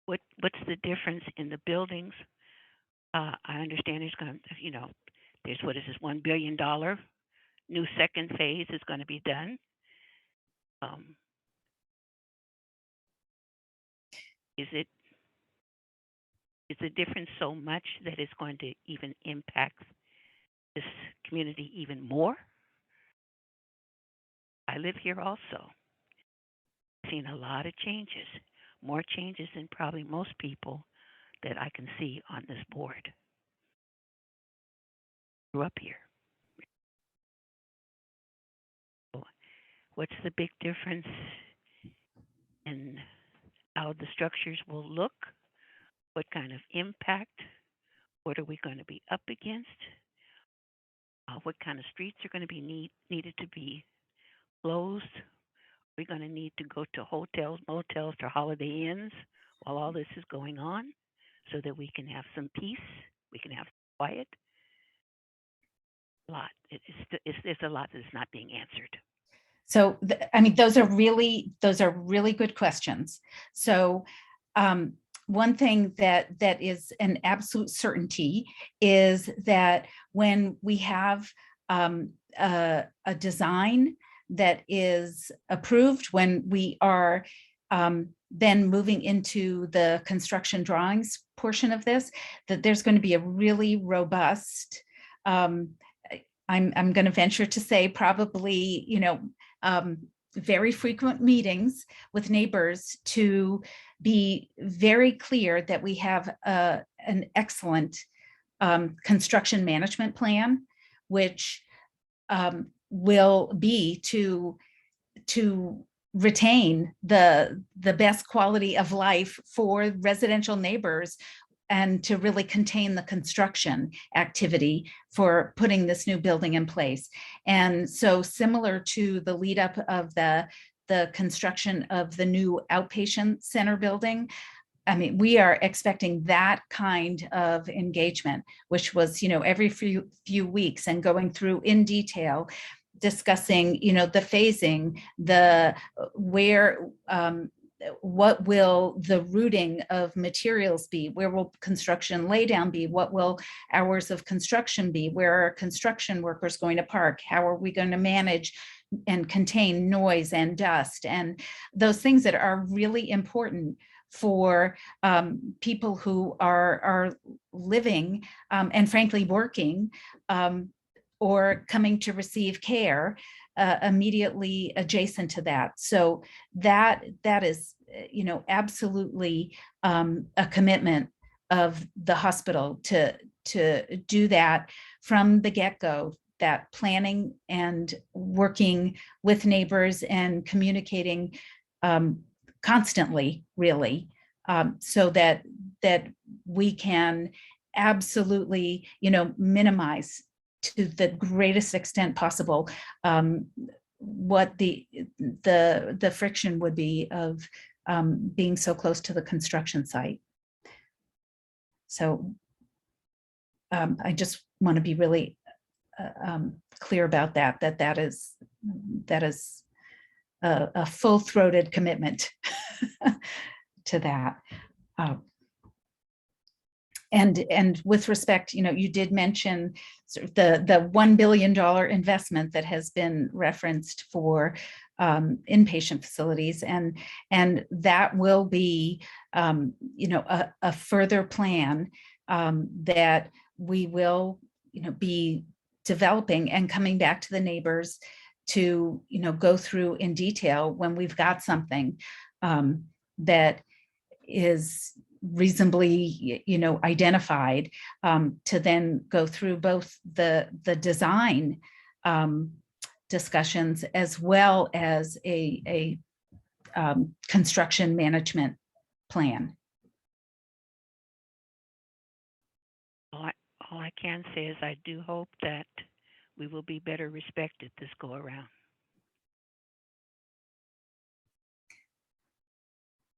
What's the difference in the buildings? I understand there's going to, there's what is this $1 billion new second phase is going to be done. Is the difference so much that it's going to even impact this community even more? I live here also. I've seen a lot of changes, more changes than probably most people that I can see on this board. Grew up here. So what's the big difference in how the structures will look? What kind of impact? What are we going to be up against? What kind of streets are going to be needed to be closed? Are we going to need to go to hotels, motels, or Holiday Inns while all this is going on so that we can have some peace? We can have quiet? A lot. It's a lot that's not being answered. So, those are really good questions. So, one thing that is an absolute certainty is that when we have a design that is approved, when we are then moving into the construction drawings portion of this, that there's going to be a really robust, I'm going to venture to say probably, very frequent meetings with neighbors to be very clear that we have an excellent construction management plan, which will be to retain the best quality of life for residential neighbors and to really contain the construction activity for putting this new building in place. And so similar to the lead up of the construction of the new outpatient center building, we are expecting that kind of engagement, which was, every few weeks and going through in detail, discussing, the phasing, what will the routing of materials be? Where will construction laydown be? What will hours of construction be? Where are construction workers going to park? How are we going to manage and contain noise and dust? And those things that are really important for people who are living and frankly working or coming to receive care immediately adjacent to that. So that is, absolutely a commitment of the hospital to do that from the get-go, that planning and working with neighbors and communicating constantly, really, so that we can absolutely, minimize to the greatest extent possible what the friction would be of being so close to the construction site. So I just want to be really clear about that is a full-throated commitment to that. And with respect, you did mention sort of the $1 billion investment that has been referenced for inpatient facilities, and that will be, a further plan that we will, be developing and coming back to the neighbors to, go through in detail when we've got something that is reasonably, identified, to then go through both the design discussions as well as a construction management plan. All I can say is I do hope that we will be better respected this go around.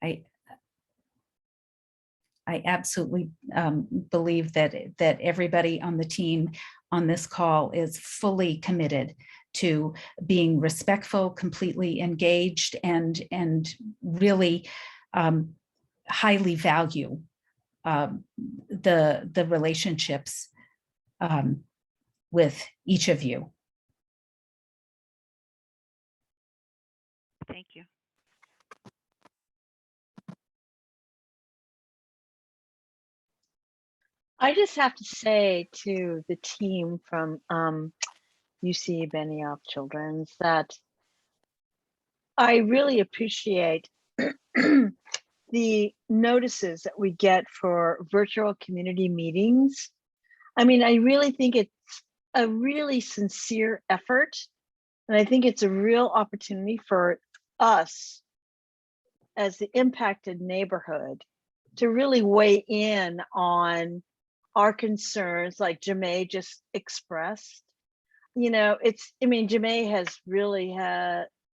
I absolutely believe that everybody on the team on this call is fully committed to being respectful, completely engaged, and really highly value the relationships with each of you. Thank you. I just have to say to the team from UC Benioff Children's that I really appreciate the notices that we get for virtual community meetings. I mean, I really think it's a really sincere effort, and I think it's a real opportunity for us as the impacted neighborhood to really weigh in on our concerns, like Jamae just expressed. Jamae has really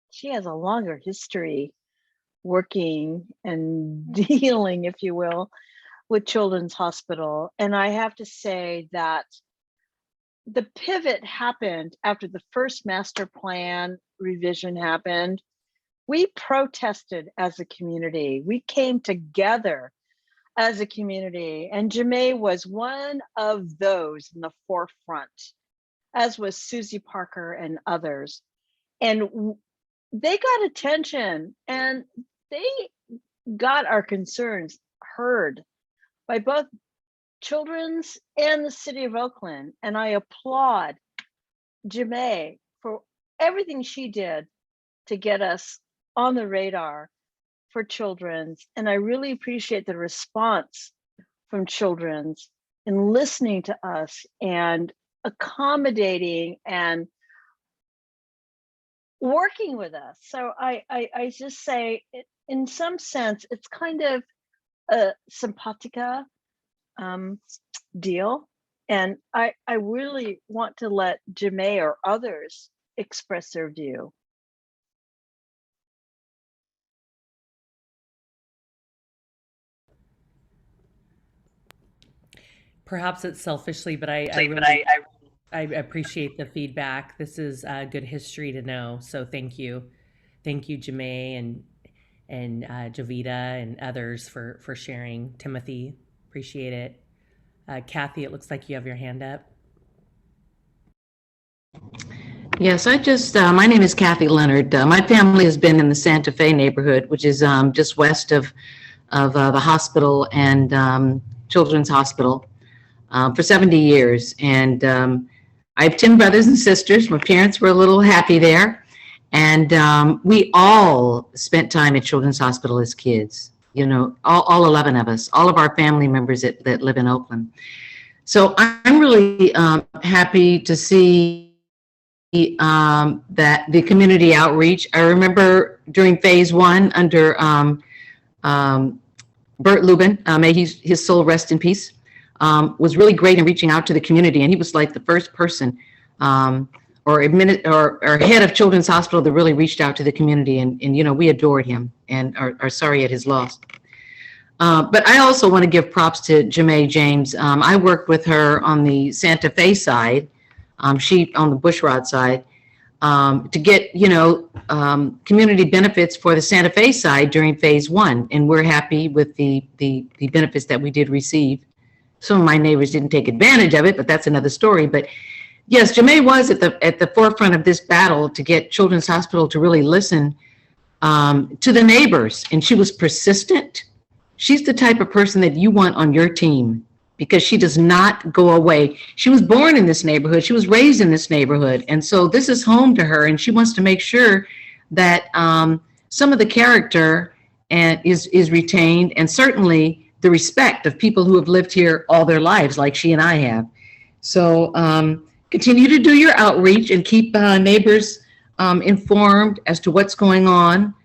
she has a longer history working and dealing, if you will, with Children's Hospital. And I have to say that the pivot happened after the first master plan revision happened. We protested as a community. We came together as a community, and Jamae was one of those in the forefront, as was Susie Parker and others. And they got attention, and they got our concerns heard by both Children's and the city of Oakland. And I applaud Jamae for everything she did to get us on the radar for Children's. And I really appreciate the response from Children's in listening to us and accommodating and working with us. So I just say, in some sense, it's kind of a simpatica deal. And I really want to let Jamae or others express their view. Perhaps it's selfishly, but I appreciate the feedback. This is good history to know. So thank you, Jamae and Jovita and others for sharing. Timothy, appreciate it. Kathy, it looks like you have your hand up. Yes, my name is Kathy Leonard. My family has been in the Santa Fe neighborhood, which is just west of the hospital and Children's Hospital for 70 years. And I have 10 brothers and sisters. My parents were a little happy there. And we all spent time at Children's Hospital as kids, all 11 of us, all of our family members that live in Oakland. So I'm really happy to see that the community outreach. I remember during phase 1 under Bert Lubin, may his soul rest in peace, was really great in reaching out to the community. And he was like the first person or head of Children's Hospital that really reached out to the community. And you know, we adored him and are sorry at his loss. But I also want to give props to Jamae James. I worked with her on the Santa Fe side, she on the Bushrod side, to get, you know, community benefits for the Santa Fe side during phase 1. And we're happy with the benefits that we did receive. Some of my neighbors didn't take advantage of it, but that's another story. But yes, Jamae was at the forefront of this battle to get Children's Hospital to really listen to the neighbors. And she was persistent. She's the type of person that you want on your team because she does not go away. She was born in this neighborhood. She was raised in this neighborhood. And so this is home to her. And she wants to make sure that some of the character is retained, and certainly the respect of people who have lived here all their lives, like she and I have. So continue to do your outreach and keep neighbors informed as to what's going on.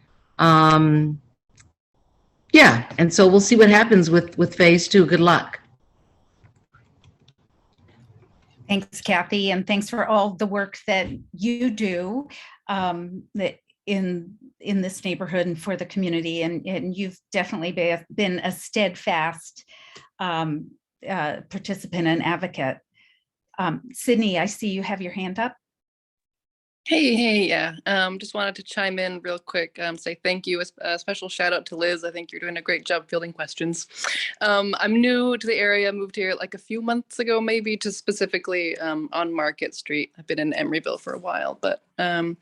Yeah, and so we'll see what happens with phase 2. Good luck. Thanks, Kathy, and thanks for all the work that you do that in this neighborhood and for the community. And you've definitely been a steadfast participant and advocate. Sydney, I see you have your hand up. Hey, yeah. Just wanted to chime in real quick, say thank you. A special shout out to Liz. I think you're doing a great job fielding questions. I'm new to the area, moved here like a few months ago, maybe, to specifically on Market Street. I've been in Emeryville for a while, but I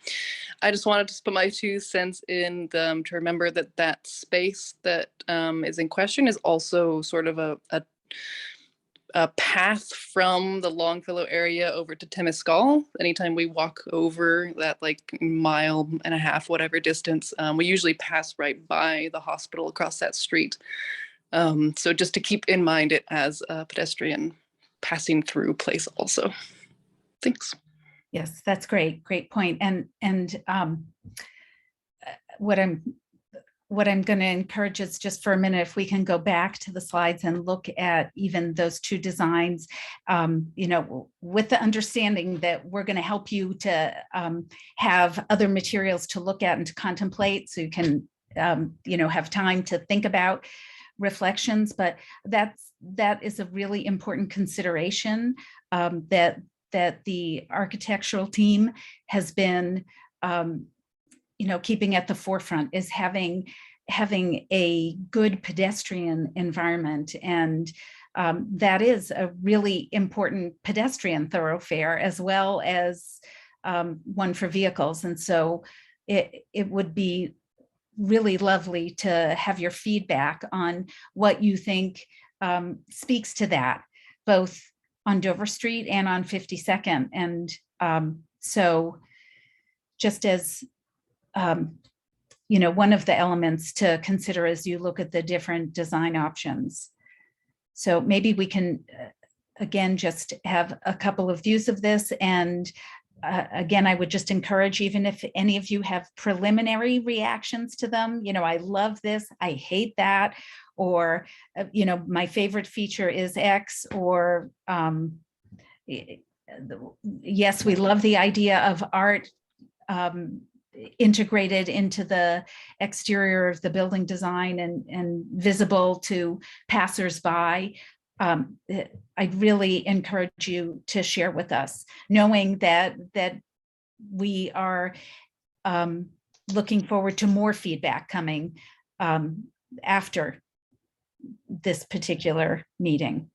just wanted to put my 2 cents in to remember that space that is in question is also sort of a path from the Longfellow area over to Temescal. Anytime we walk over that like 1.5 miles, whatever distance, we usually pass right by the hospital across that street. So just to keep in mind it as a pedestrian passing through place also. Thanks. Yes, that's great. Great point. And what I'm going to encourage is just for a minute, if we can go back to the slides and look at even those 2 designs, you know, with the understanding that we're going to help you to have other materials to look at and to contemplate, so you can, you know, have time to think about reflections. But that is a really important consideration that the architectural team has been you know, keeping at the forefront, is having a good pedestrian environment. And that is a really important pedestrian thoroughfare as well as one for vehicles. And so it would be really lovely to have your feedback on what you think speaks to that, both on Dover Street and on 52nd. And so just as you know, one of the elements to consider as you look at the different design options. So maybe we can, again, just have a couple of views of this. And again, I would just encourage, even if any of you have preliminary reactions to them, you know, I love this, I hate that, or, you know, my favorite feature is X, or yes, we love the idea of art integrated into the exterior of the building design and visible to passersby. I'd really encourage you to share with us, knowing that we are looking forward to more feedback coming after this particular meeting.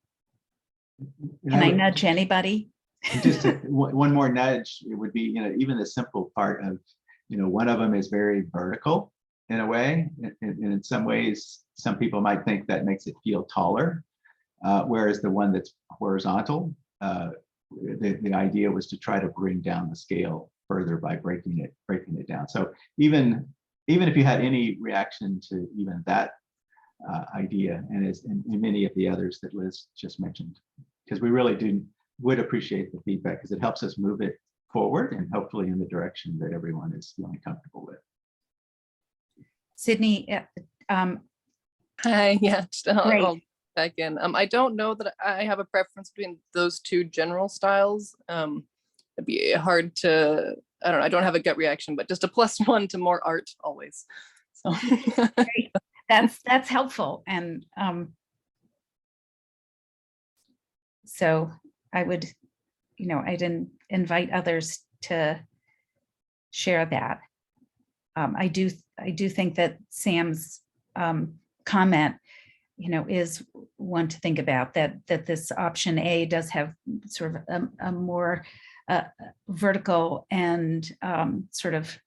Can I nudge anybody? Just one more nudge, it would be, you know, even the simple part of, you know, one of them is very vertical in a way, and in some ways, some people might think that makes it feel taller, whereas the one that's horizontal, the idea was to try to bring down the scale further by breaking it down. So even if you had any reaction to even that idea, and many of the others that Liz just mentioned, because we really would appreciate the feedback, because it helps us move it forward and hopefully in the direction that everyone is feeling comfortable with. Sydney, Hi, yeah, just, great. I'll back in. I don't know that I have a preference between those two general styles. It'd be hard to, I don't know, I don't have a gut reaction, but just a +1 to more art always. So Great. That's helpful. And so I would, I'd invite others to share that. I do think that Sam's comment, is one to think about, that this option A does have sort of a more vertical and sort of,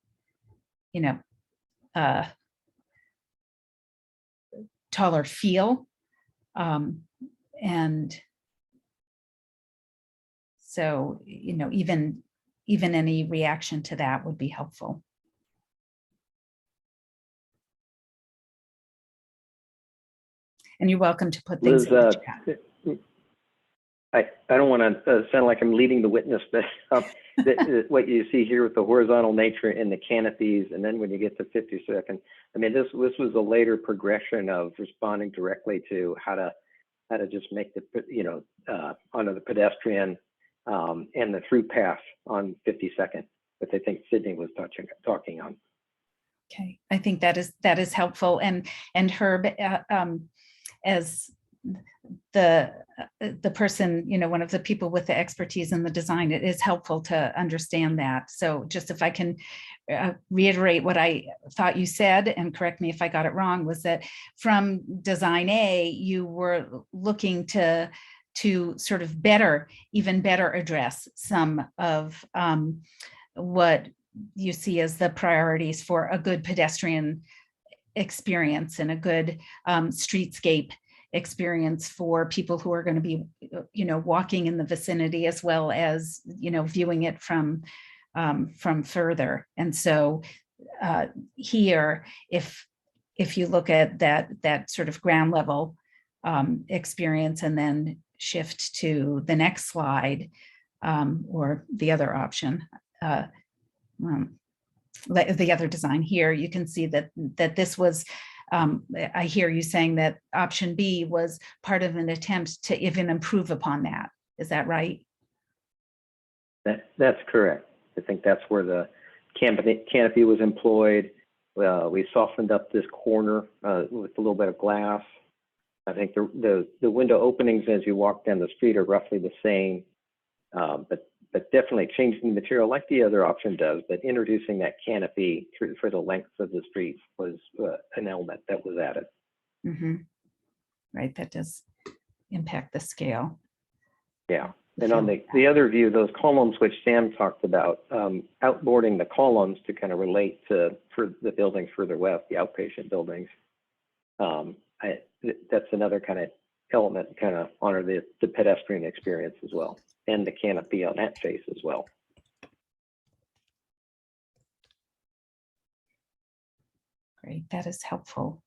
taller feel. And so, even any reaction to that would be helpful. And you're welcome to put things Liz, in the chat. I don't want to sound like I'm leading the witness, but what you see here with the horizontal nature and the canopies, and then when you get to 52nd, I mean, this was a later progression of responding directly to how to just make the, onto the pedestrian and the through path on 52nd, which I think Sydney was talking on. Okay, I think that is helpful. And Herb, as the person, one of the people with the expertise in the design, it is helpful to understand that. So just if I can reiterate what I thought you said, and correct me if I got it wrong, was that from design A, you were looking to sort of even better address some of what you see as the priorities for a good pedestrian experience and a good streetscape experience for people who are going to be, walking in the vicinity, as well as, viewing it from further. And so here, if you look at that sort of ground level experience, and then shift to the next slide, or the other option, the other design here, you can see that this was, I hear you saying that option B was part of an attempt to even improve upon that. Is that right? That's correct. I think that's where the canopy was employed. We softened up this corner with a little bit of glass. I think the window openings as you walk down the street are roughly the same, but definitely changing the material like the other option does, but introducing that canopy for the length of the street was an element that was added. Mm-hmm. Right, that does impact the scale. Yeah, and on the other view, those columns which Sam talked about, outboarding the columns to kind of relate for the buildings further west, the outpatient buildings. That's another kind of element to kind of honor the pedestrian experience as well, and the canopy on that face as well. Great, that is helpful.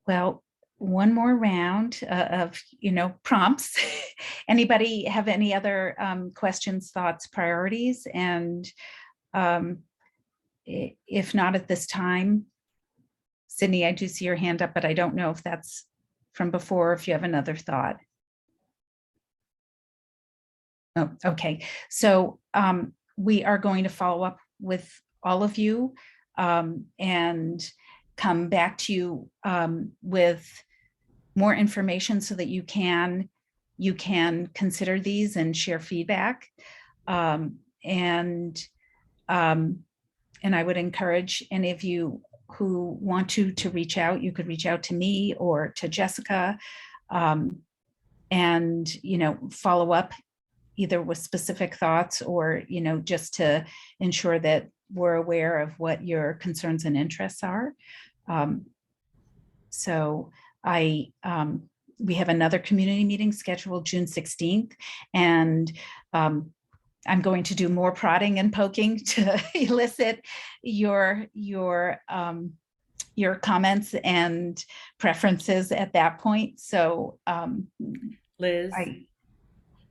Well, one more round of prompts. Anybody have any other questions, thoughts, priorities? And if not at this time, Sydney, I do see your hand up, but I don't know if that's from before, if you have another thought. Oh, okay. So we are going to follow up with all of you and come back to you with more information so that you can consider these and share feedback. And I would encourage any of you who want to reach out. You could reach out to me or to Jessica, and follow up either with specific thoughts or just to ensure that we're aware of what your concerns and interests are. So we have another community meeting scheduled June 16th, and I'm going to do more prodding and poking to elicit your comments and preferences at that point. So Liz,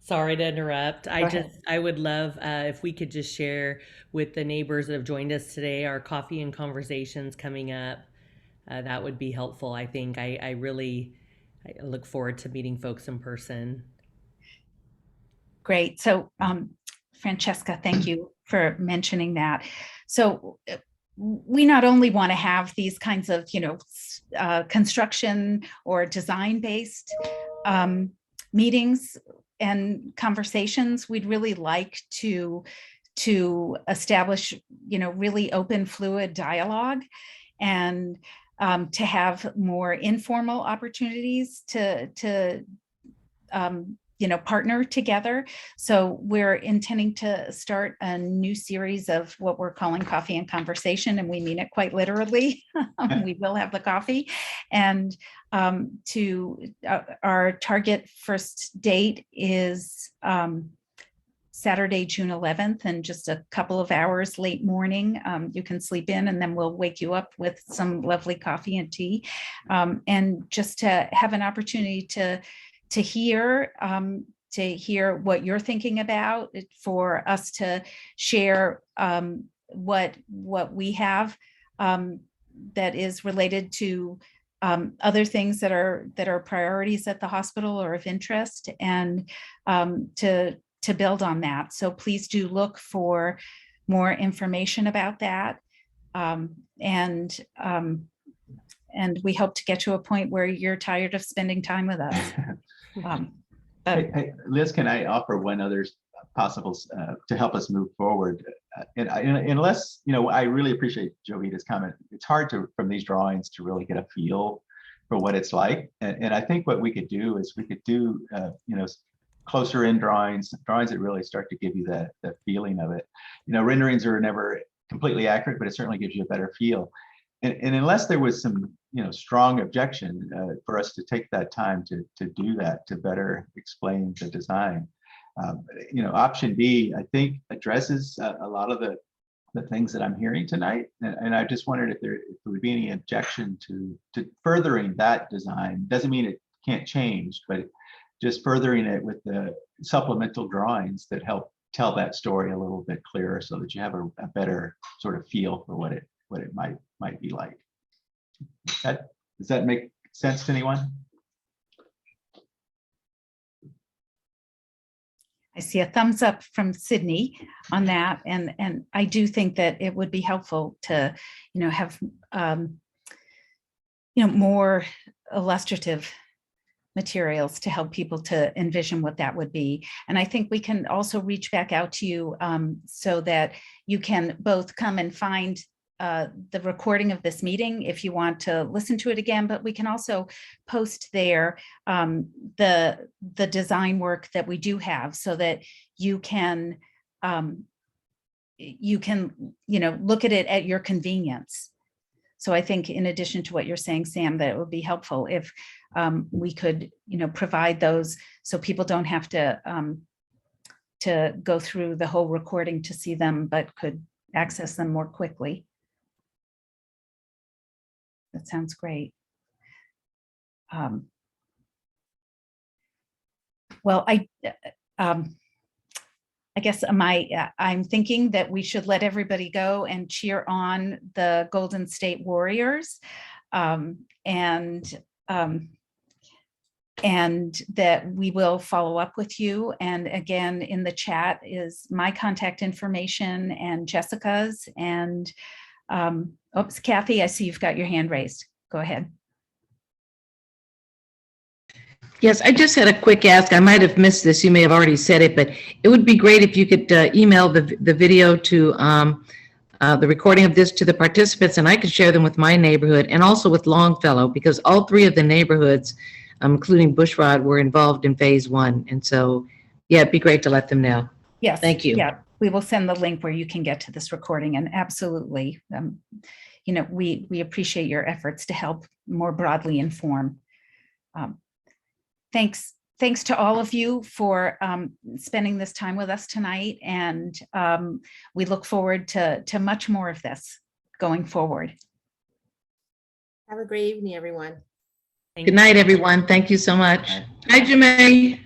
Sorry to interrupt. Go ahead. I would love if we could just share with the neighbors that have joined us today our coffee and conversations coming up. That would be helpful. I think I really look forward to meeting folks in person. Great. So, Francesca, thank you for mentioning that. So we not only want to have these kinds of, construction or design-based meetings and conversations, we'd really like to establish, really open, fluid dialogue, and to have more informal opportunities to partner together. So we're intending to start a new series of what we're calling Coffee and Conversation, and we mean it quite literally. We will have the coffee, and our target first date is Saturday, June 11th, and just a couple of hours late morning. You can sleep in, and then we'll wake you up with some lovely coffee and tea, and just to have an opportunity to hear what you're thinking about, for us to share what we have that is related to other things that are priorities at the hospital or of interest, and to build on that. So please do look for more information about that. And we hope to get to a point where you're tired of spending time with us. Hey, Liz, can I offer one other possible to help us move forward? Unless, I really appreciate Jovita's comment. It's hard from these drawings to really get a feel for what it's like. And I think what we could do is we could do, closer in drawings that really start to give you that feeling of it. Renderings are never completely accurate, but it certainly gives you a better feel. And unless there was some, strong objection for us to take that time to do that, to better explain the design, option B, I think, addresses a lot of the things that I'm hearing tonight. And I just wondered if there would be any objection to furthering that design. Doesn't mean it can't change, but just furthering it with the supplemental drawings that help tell that story a little bit clearer, so that you have a better sort of feel for what it might be like. Does that make sense to anyone? I see a thumbs up from Sydney on that, and I do think that it would be helpful to, have more illustrative materials to help people to envision what that would be. And I think we can also reach back out to you so that you can both come and find the recording of this meeting if you want to listen to it again, but we can also post there the design work that we do have, so that you can look at it at your convenience. So I think, in addition to what you're saying, Sam, that it would be helpful if we could, provide those, so people don't have to go through the whole recording to see them, but could access them more quickly. That sounds great. Well, I guess I'm thinking that we should let everybody go and cheer on the Golden State Warriors, and that we will follow up with you. And again, in the chat is my contact information and Jessica's. And oops, Kathy, I see you've got your hand raised. Go ahead. Yes, I just had a quick ask. I might have missed this. You may have already said it, but it would be great if you could email the video to the recording of this to the participants, and I could share them with my neighborhood and also with Longfellow, because all three of the neighborhoods, including Bushrod, were involved in phase one. And so, yeah, it'd be great to let them know. Yes. Thank you. Yeah, we will send the link where you can get to this recording, and absolutely, we appreciate your efforts to help more broadly inform. Thanks to all of you for spending this time with us tonight, and we look forward to much more of this going forward. Have a great evening, everyone. Good night, everyone. Thank you so much. Hi, Jemay.